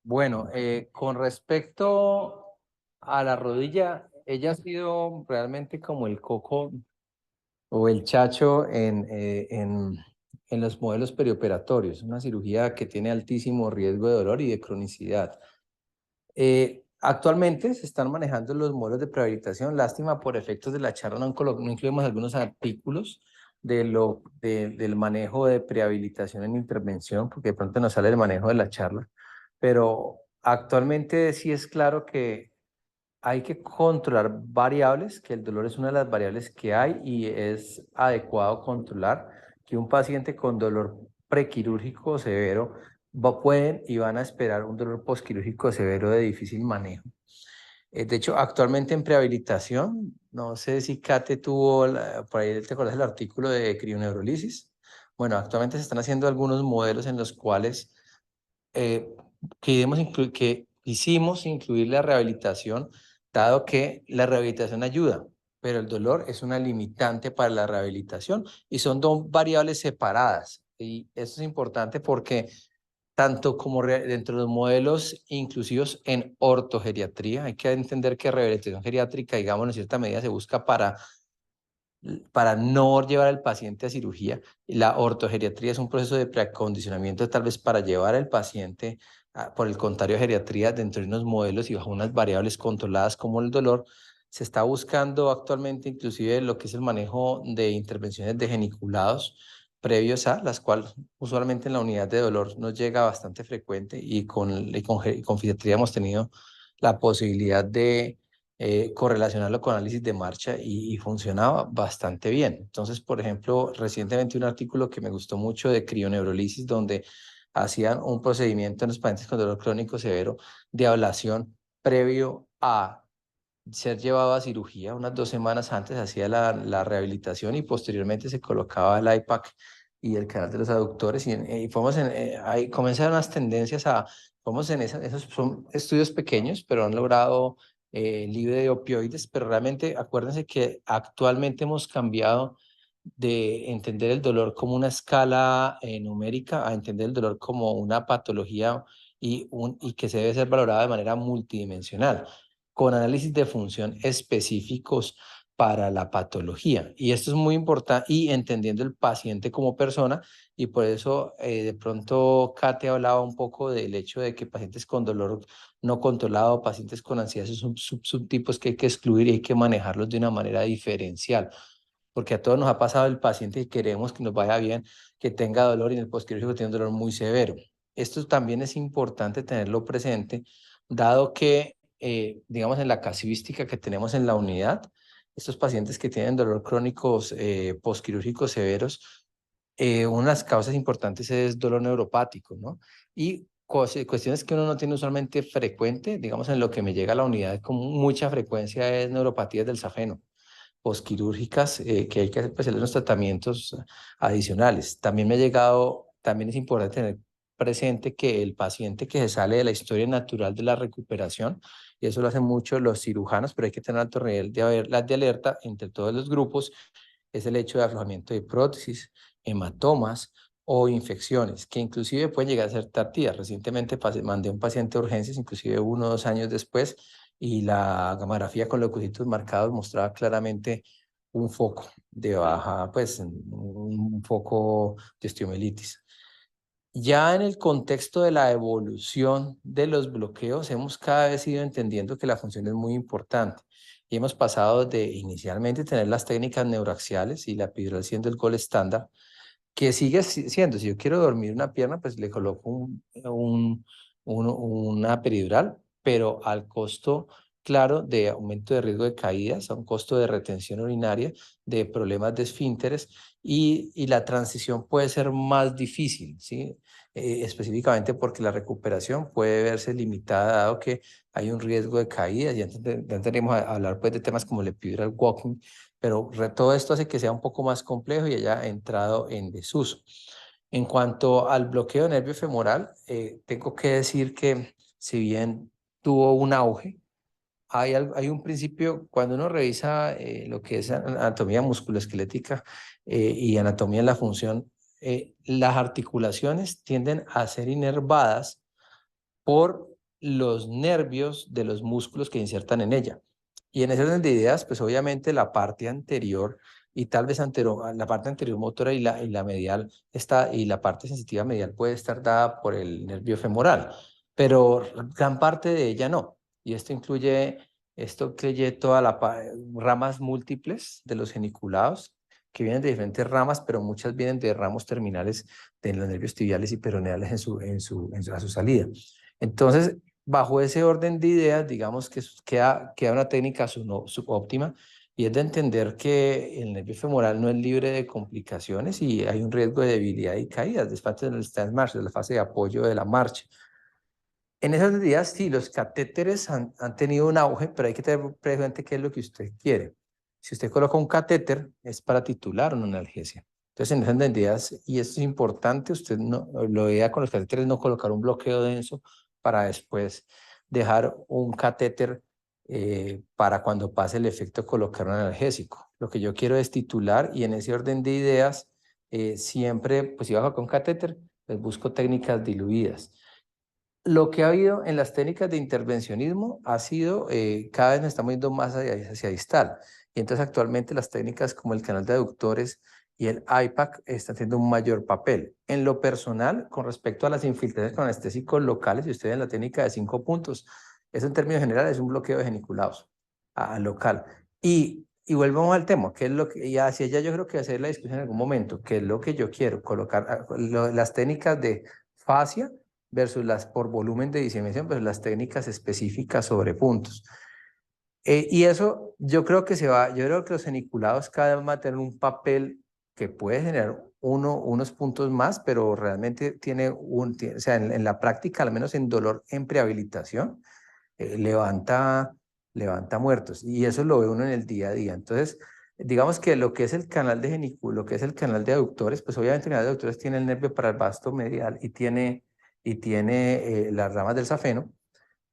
Bueno, con respecto a la rodilla, ella ha sido realmente como el coco o el chacho en los modelos perioperatorios, una cirugía que tiene altísimo riesgo de dolor y de cronicidad. Actualmente se están manejando los modelos de prehabilitación. Lástima, por efectos de la charla no incluimos algunos artículos del manejo de prehabilitación en intervención, porque de pronto nos sale el manejo de la charla. Pero actualmente sí es claro que hay que controlar variables, que el dolor es una de las variables que hay y es adecuado controlar que un paciente con dolor prequirúrgico severo pueden y van a esperar un dolor posquirúrgico severo de difícil manejo. De hecho, actualmente en prehabilitación, no sé si Kate tuvo, por ahí te acuerdas del artículo de crioneurólisis. Bueno, actualmente se están haciendo algunos modelos en los cuales eh, que quisimos incluir la rehabilitación, dado que la rehabilitación ayuda, pero el dolor es una limitante para la rehabilitación y son dos variables separadas. Y eso es importante porque tanto como dentro de los modelos inclusivos en ortogeriatría, hay que entender que rehabilitación geriátrica, digamos, en cierta medida se busca para no llevar al paciente a cirugía. La ortogeriatría es un proceso de preacondicionamiento tal vez para llevar al paciente, por el contrario, geriatría dentro de unos modelos y bajo unas variables controladas como el dolor. Se está buscando actualmente inclusive lo que es el manejo de intervenciones de geniculados previos a las cuales usualmente en la unidad de dolor nos llega bastante frecuente y con fisiatría hemos tenido la posibilidad de correlacionarlo con análisis de marcha y funcionaba bastante bien. Entonces, por ejemplo, recientemente un artículo que me gustó mucho de crioneurólisis donde hacían un procedimiento en los pacientes con dolor crónico severo de ablación previo a ser llevado a cirugía. Unas 2 semanas antes hacía la rehabilitación y posteriormente se colocaba el IPAC y el canal de los aductores y ahí comenzaron las tendencias esos son estudios pequeños, pero han logrado libre de opioides, pero realmente acuérdense que actualmente hemos cambiado de entender el dolor como una escala numérica a entender el dolor como una patología y que se debe ser valorada de manera multidimensional, con análisis de función específicos para la patología. Y esto es muy importante y entendiendo el paciente como persona y por eso de pronto Kate hablaba un poco del hecho de que pacientes con dolor no controlado, pacientes con ansiedad son subtipos que hay que excluir y hay que manejarlos de una manera diferencial. Porque a todos nos ha pasado el paciente que queremos que nos vaya bien, que tenga dolor y en el posquirúrgico tiene un dolor muy severo. Esto también es importante tenerlo presente, dado que, digamos, en la casuística que tenemos en la unidad, estos pacientes que tienen dolor crónicos posquirúrgicos severos, una de las causas importantes es dolor neuropático, ¿no? Y cuestiones que uno no tiene usualmente frecuente, digamos, en lo que me llega a la unidad con mucha frecuencia es neuropatías del safeno posquirúrgicas que hay que hacer pues, los tratamientos adicionales. También me ha llegado, también es importante tener presente que el paciente que se sale de la historia natural de la recuperación, y eso lo hacen mucho los cirujanos, pero hay que tener alto nivel de alerta entre todos los grupos, es el hecho de aflojamiento de prótesis, hematomas o infecciones, que inclusive pueden llegar a ser tardías. Recientemente mandé a un paciente a urgencias, inclusive 1 o 2 años después, y la gamografía con leucocitos marcados mostraba claramente un foco de baja, pues un foco de osteomielitis. Ya en el contexto de la evolución de los bloqueos, hemos cada vez ido entendiendo que la función es muy importante. Y hemos pasado de inicialmente tener las técnicas neuroaxiales y la epidural siendo el gol estándar, que sigue siendo, si yo quiero dormir una pierna, pues le coloco una peridural, pero al costo, claro, de aumento de riesgo de caídas, a un costo de retención urinaria, de problemas de esfínteres, y la transición puede ser más difícil, ¿sí? Específicamente porque la recuperación puede verse limitada, dado que hay un riesgo de caídas, ya tendremos a hablar pues, de temas como el epidural walking, pero todo esto hace que sea un poco más complejo y haya entrado en desuso. En cuanto al bloqueo de nervio femoral, tengo que decir que si bien tuvo un auge, hay un principio, cuando uno revisa lo que es anatomía musculoesquelética y anatomía en la función, las articulaciones tienden a ser inervadas por los nervios de los músculos que insertan en ella. Y en ese orden de ideas, pues obviamente la parte anterior y tal vez la parte anterior motora y la medial y la parte sensitiva medial puede estar dada por el nervio femoral, pero gran parte de ella no. Y esto incluye todas las ramas múltiples de los geniculados que vienen de diferentes ramas, pero muchas vienen de ramos terminales de los nervios tibiales y peroneales a su salida. Entonces, bajo ese orden de ideas, digamos que queda una técnica subóptima y es de entender que el nervio femoral no es libre de complicaciones y hay un riesgo de debilidad y caídas, de la fase de la marcha, de la fase de apoyo de la marcha. En esos días, sí, los catéteres han tenido un auge, pero hay que tener presente qué es lo que usted quiere. Si usted coloca un catéter, es para titular una analgesia. Entonces, en esas días, y esto es importante, usted no, lo idea con los catéteres no colocar un bloqueo denso para después dejar un catéter para cuando pase el efecto colocar un analgésico. Lo que yo quiero es titular y en ese orden de ideas, siempre, pues si bajo con catéter, pues busco técnicas diluidas. Lo que ha habido en las técnicas de intervencionismo ha sido, cada vez nos estamos yendo más hacia distal. Y entonces actualmente las técnicas como el canal de aductores y el IPAC están teniendo un mayor papel. En lo personal, con respecto a las infiltraciones con anestésicos locales, si ustedes en la técnica de 5 puntos, eso en términos generales es un bloqueo de geniculados local. Y volvemos al tema, que es lo que, y hacia allá yo creo que va a ser la discusión en algún momento, que es lo que yo quiero colocar, las técnicas de fascia versus las por volumen de diseminación, pues las técnicas específicas sobre puntos. Y eso yo creo que yo creo que los geniculados cada vez van a tener un papel que puede generar unos puntos más, pero realmente o sea, en la práctica, al menos en dolor en prehabilitación, levanta muertos. Y eso lo ve uno en el día a día. Entonces, digamos que lo que es el canal de genículo, lo que es el canal de aductores, pues obviamente el canal de aductores tiene el nervio paravasto medial y tiene las ramas del safeno,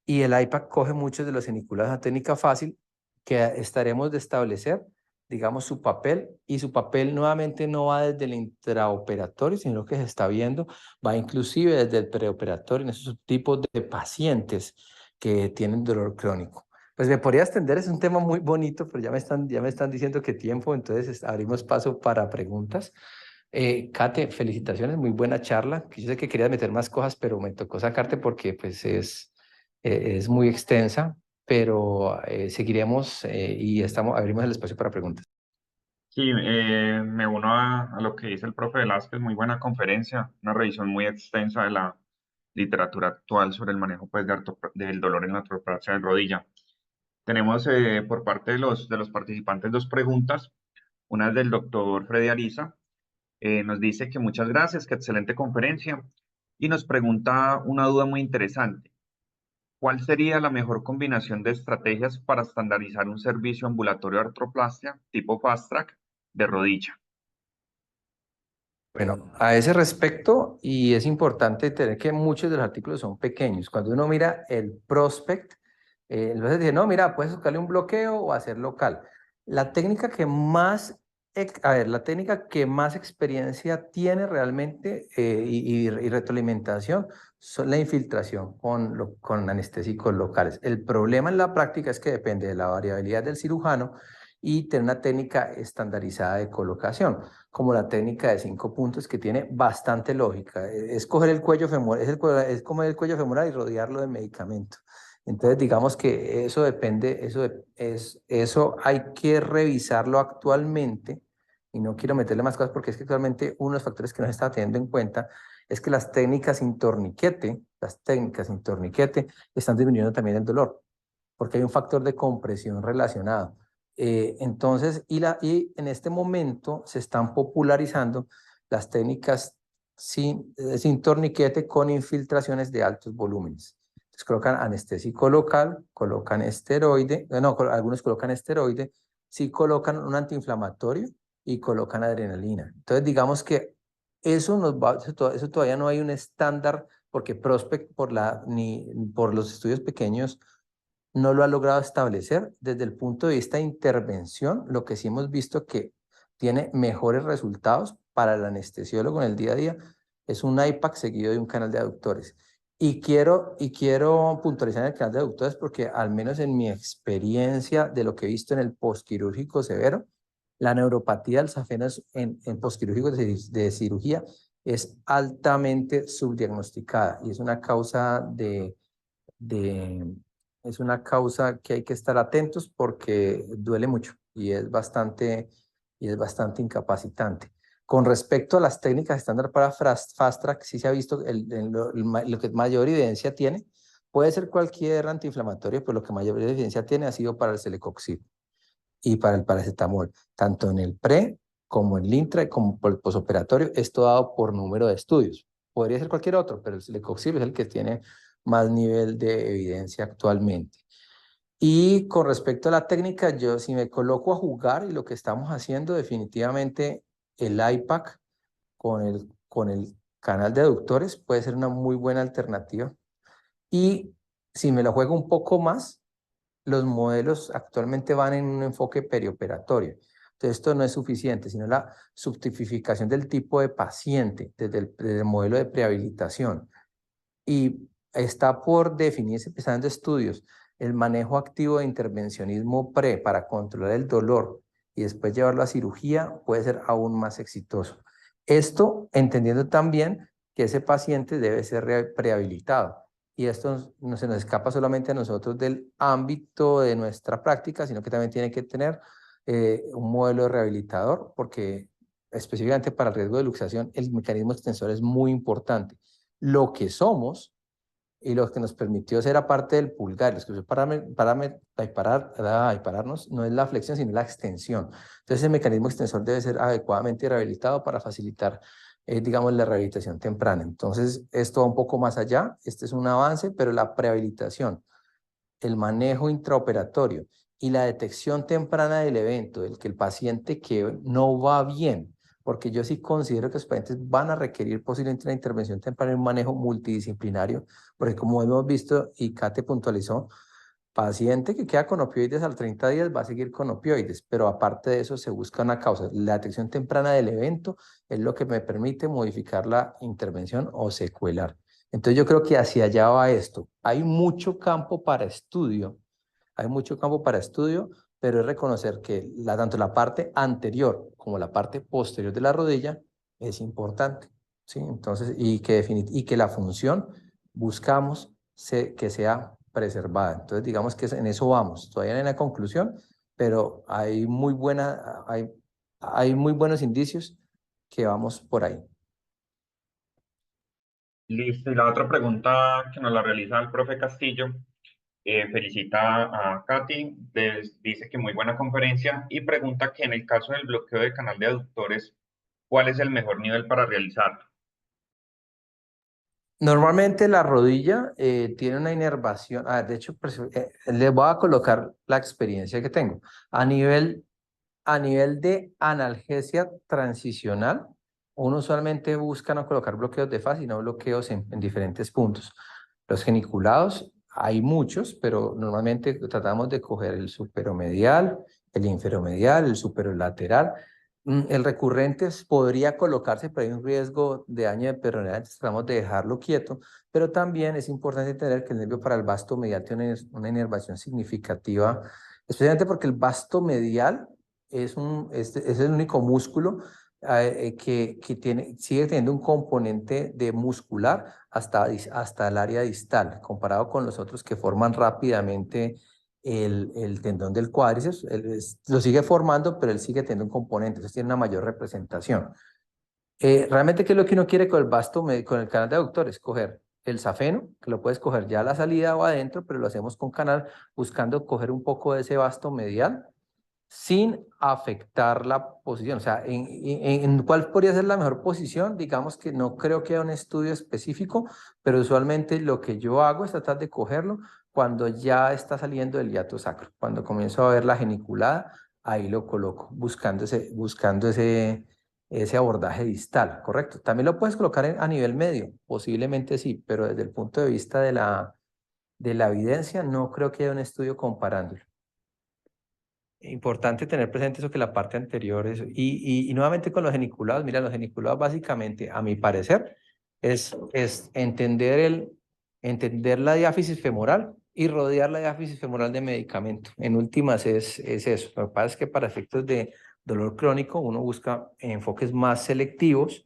y el IPAC coge muchos de los geniculados a técnica fácil que estaremos de establecer, digamos, su papel, y su papel nuevamente no va desde el intraoperatorio, sino que se está viendo, va inclusive desde el preoperatorio en esos tipos de pacientes que tienen dolor crónico. Pues me podría extender, es un tema muy bonito, pero ya me están diciendo que tiempo, entonces abrimos paso para preguntas. Kate, felicitaciones, muy buena charla. Yo sé que querías meter más cosas, pero me tocó sacarte porque pues es muy extensa, pero seguiremos y abrimos el espacio para preguntas. Sí, me uno a lo que dice el profe Velázquez, muy buena conferencia, una revisión muy extensa de la literatura actual sobre el manejo pues, del dolor en la artroplasia de rodilla. Tenemos por parte de los participantes dos preguntas. Una es del doctor Freddy Ariza. Nos dice que muchas gracias, que excelente conferencia. Y nos pregunta una duda muy interesante. ¿Cuál sería la mejor combinación de estrategias para estandarizar un servicio ambulatorio de artroplastia tipo Fast Track de rodilla? Bueno, a ese respecto, y es importante tener que muchos de los artículos son pequeños. Cuando uno mira el prospect, entonces dice, no, mira, puedes buscarle un bloqueo o hacer local. La técnica que más, la técnica que más experiencia tiene realmente y retroalimentación son la infiltración con anestésicos locales. El problema en la práctica es que depende de la variabilidad del cirujano y tener una técnica estandarizada de colocación, como la técnica de 5 puntos, que tiene bastante lógica. Es coger el cuello femoral, es coger el cuello femoral y rodearlo de medicamento. Entonces, digamos que eso depende, eso hay que revisarlo actualmente, y no quiero meterle más cosas porque es que actualmente uno de los factores que no se está teniendo en cuenta es que las técnicas sin torniquete están disminuyendo también el dolor, porque hay un factor de compresión relacionado. Entonces, y en este momento se están popularizando las técnicas sin torniquete con infiltraciones de altos volúmenes. Entonces colocan anestésico local, colocan esteroide, algunos colocan esteroide, sí colocan un antiinflamatorio y colocan adrenalina. Entonces digamos que eso todavía no hay un estándar, porque Prospect ni por los estudios pequeños no lo ha logrado establecer. Desde el punto de vista de intervención, lo que sí hemos visto que tiene mejores resultados para el anestesiólogo en el día a día es un IPAC seguido de un canal de aductores. Y quiero puntualizar en el canal de aductores porque al menos en mi experiencia de lo que he visto en el postquirúrgico severo, la neuropatía del safeno en postquirúrgicos de cirugía es altamente subdiagnosticada y es una causa es una causa que hay que estar atentos porque duele mucho y es bastante incapacitante. Con respecto a las técnicas estándar para Fast Track, sí se ha visto lo que mayor evidencia tiene. Puede ser cualquier antiinflamatorio, pero lo que mayor evidencia tiene ha sido para el celecoxib y para el paracetamol, tanto en el pre como en el intra como por el posoperatorio. Esto dado por número de estudios. Podría ser cualquier otro, pero el celecoxib es el que tiene más nivel de evidencia actualmente. Y con respecto a la técnica, yo si me coloco a jugar y lo que estamos haciendo, definitivamente el IPAC con el canal de aductores puede ser una muy buena alternativa. Y si me lo juego un poco más, los modelos actualmente van en un enfoque perioperatorio. Entonces, esto no es suficiente, sino la subtipificación del tipo de paciente desde el modelo de prehabilitación. Y está por definirse, empezando estudios, el manejo activo de intervencionismo para controlar el dolor y después llevarlo a cirugía puede ser aún más exitoso. Esto entendiendo también que ese paciente debe ser prehabilitado. Y esto no se nos escapa solamente a nosotros del ámbito de nuestra práctica, sino que también tiene que tener un modelo de rehabilitador, porque específicamente para el riesgo de luxación, el mecanismo extensor es muy importante. Lo que somos y lo que nos permitió ser aparte del pulgar, los que usó para pararnos, no es la flexión, sino la extensión. Entonces, el mecanismo extensor debe ser adecuadamente rehabilitado para facilitar, digamos, la rehabilitación temprana. Entonces, esto va un poco más allá. Este es un avance, pero la prehabilitación, el manejo intraoperatorio y la detección temprana del evento, el que el paciente que no va bien, porque yo sí considero que los pacientes van a requerir posiblemente una intervención temprana y un manejo multidisciplinario, porque como hemos visto y Kate puntualizó, paciente que queda con opioides al 30 días va a seguir con opioides, pero aparte de eso se busca una causa. La detección temprana del evento es lo que me permite modificar la intervención o secuelar. Entonces yo creo que hacia allá va esto. Hay mucho campo para estudio, hay mucho campo para estudio, pero es reconocer que tanto la parte anterior como la parte posterior de la rodilla es importante, ¿sí? Entonces, y que la función buscamos que sea preservada. Entonces, digamos que en eso vamos. Todavía no hay una conclusión, pero hay muy buenos indicios que vamos por ahí. Listo, y la otra pregunta que nos la realiza el profe Castillo, felicita a Katy, dice que muy buena conferencia y pregunta que en el caso del bloqueo de canal de aductores, ¿cuál es el mejor nivel para realizarlo? Normalmente la rodilla tiene una inervación. De hecho, les voy a colocar la experiencia que tengo. A nivel de analgesia transicional, uno usualmente busca no colocar bloqueos de fase, sino bloqueos en diferentes puntos. Los geniculados, hay muchos, pero normalmente tratamos de coger el superomedial, el inferomedial, el superolateral. El recurrente podría colocarse, pero hay un riesgo de daño de peroneal, entonces tratamos de dejarlo quieto, pero también es importante tener que el nervio para el vasto medial tiene una inervación significativa, especialmente porque el vasto medial es el único músculo sigue teniendo un componente de muscular hasta el área distal, comparado con los otros que forman rápidamente el tendón del cuádriceps. Lo sigue formando, pero él sigue teniendo un componente, entonces tiene una mayor representación. Realmente, ¿qué es lo que uno quiere con con el canal de aductores? Coger el safeno, que lo puedes coger ya a la salida o adentro, pero lo hacemos con canal, buscando coger un poco de ese vasto medial sin afectar la posición. O sea, ¿en cuál podría ser la mejor posición? Digamos que no creo que haya un estudio específico, pero usualmente lo que yo hago es tratar de cogerlo cuando ya está saliendo el hiato sacro. Cuando comienzo a ver la geniculada, ahí lo coloco, buscando ese abordaje distal, ¿correcto? También lo puedes colocar a nivel medio, posiblemente sí, pero desde el punto de vista de la evidencia, no creo que haya un estudio comparándolo. Importante tener presente eso que la parte anterior es, y nuevamente con los geniculados, mira, los geniculados básicamente, a mi parecer, es entender la diáfisis femoral y rodear la diáfisis femoral de medicamento. En últimas es eso. Lo que pasa es que para efectos de dolor crónico uno busca enfoques más selectivos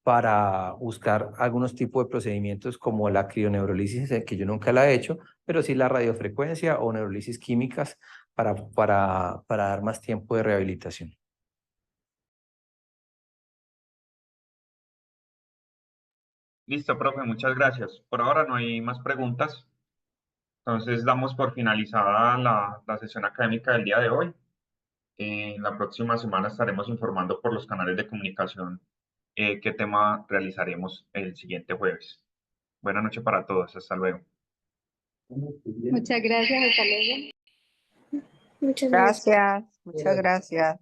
para buscar algunos tipos de procedimientos como la crioneurólisis, que yo nunca la he hecho, pero sí la radiofrecuencia o neurólisis químicas para dar más tiempo de rehabilitación. Listo, profe, muchas gracias. Por ahora no hay más preguntas, entonces damos por finalizada la sesión académica del día de hoy. La próxima semana estaremos informando por los canales de comunicación qué tema realizaremos el siguiente jueves. Buenas noches para todos, hasta luego. Muchas gracias, hasta luego. Muchas gracias. Gracias, muchas gracias.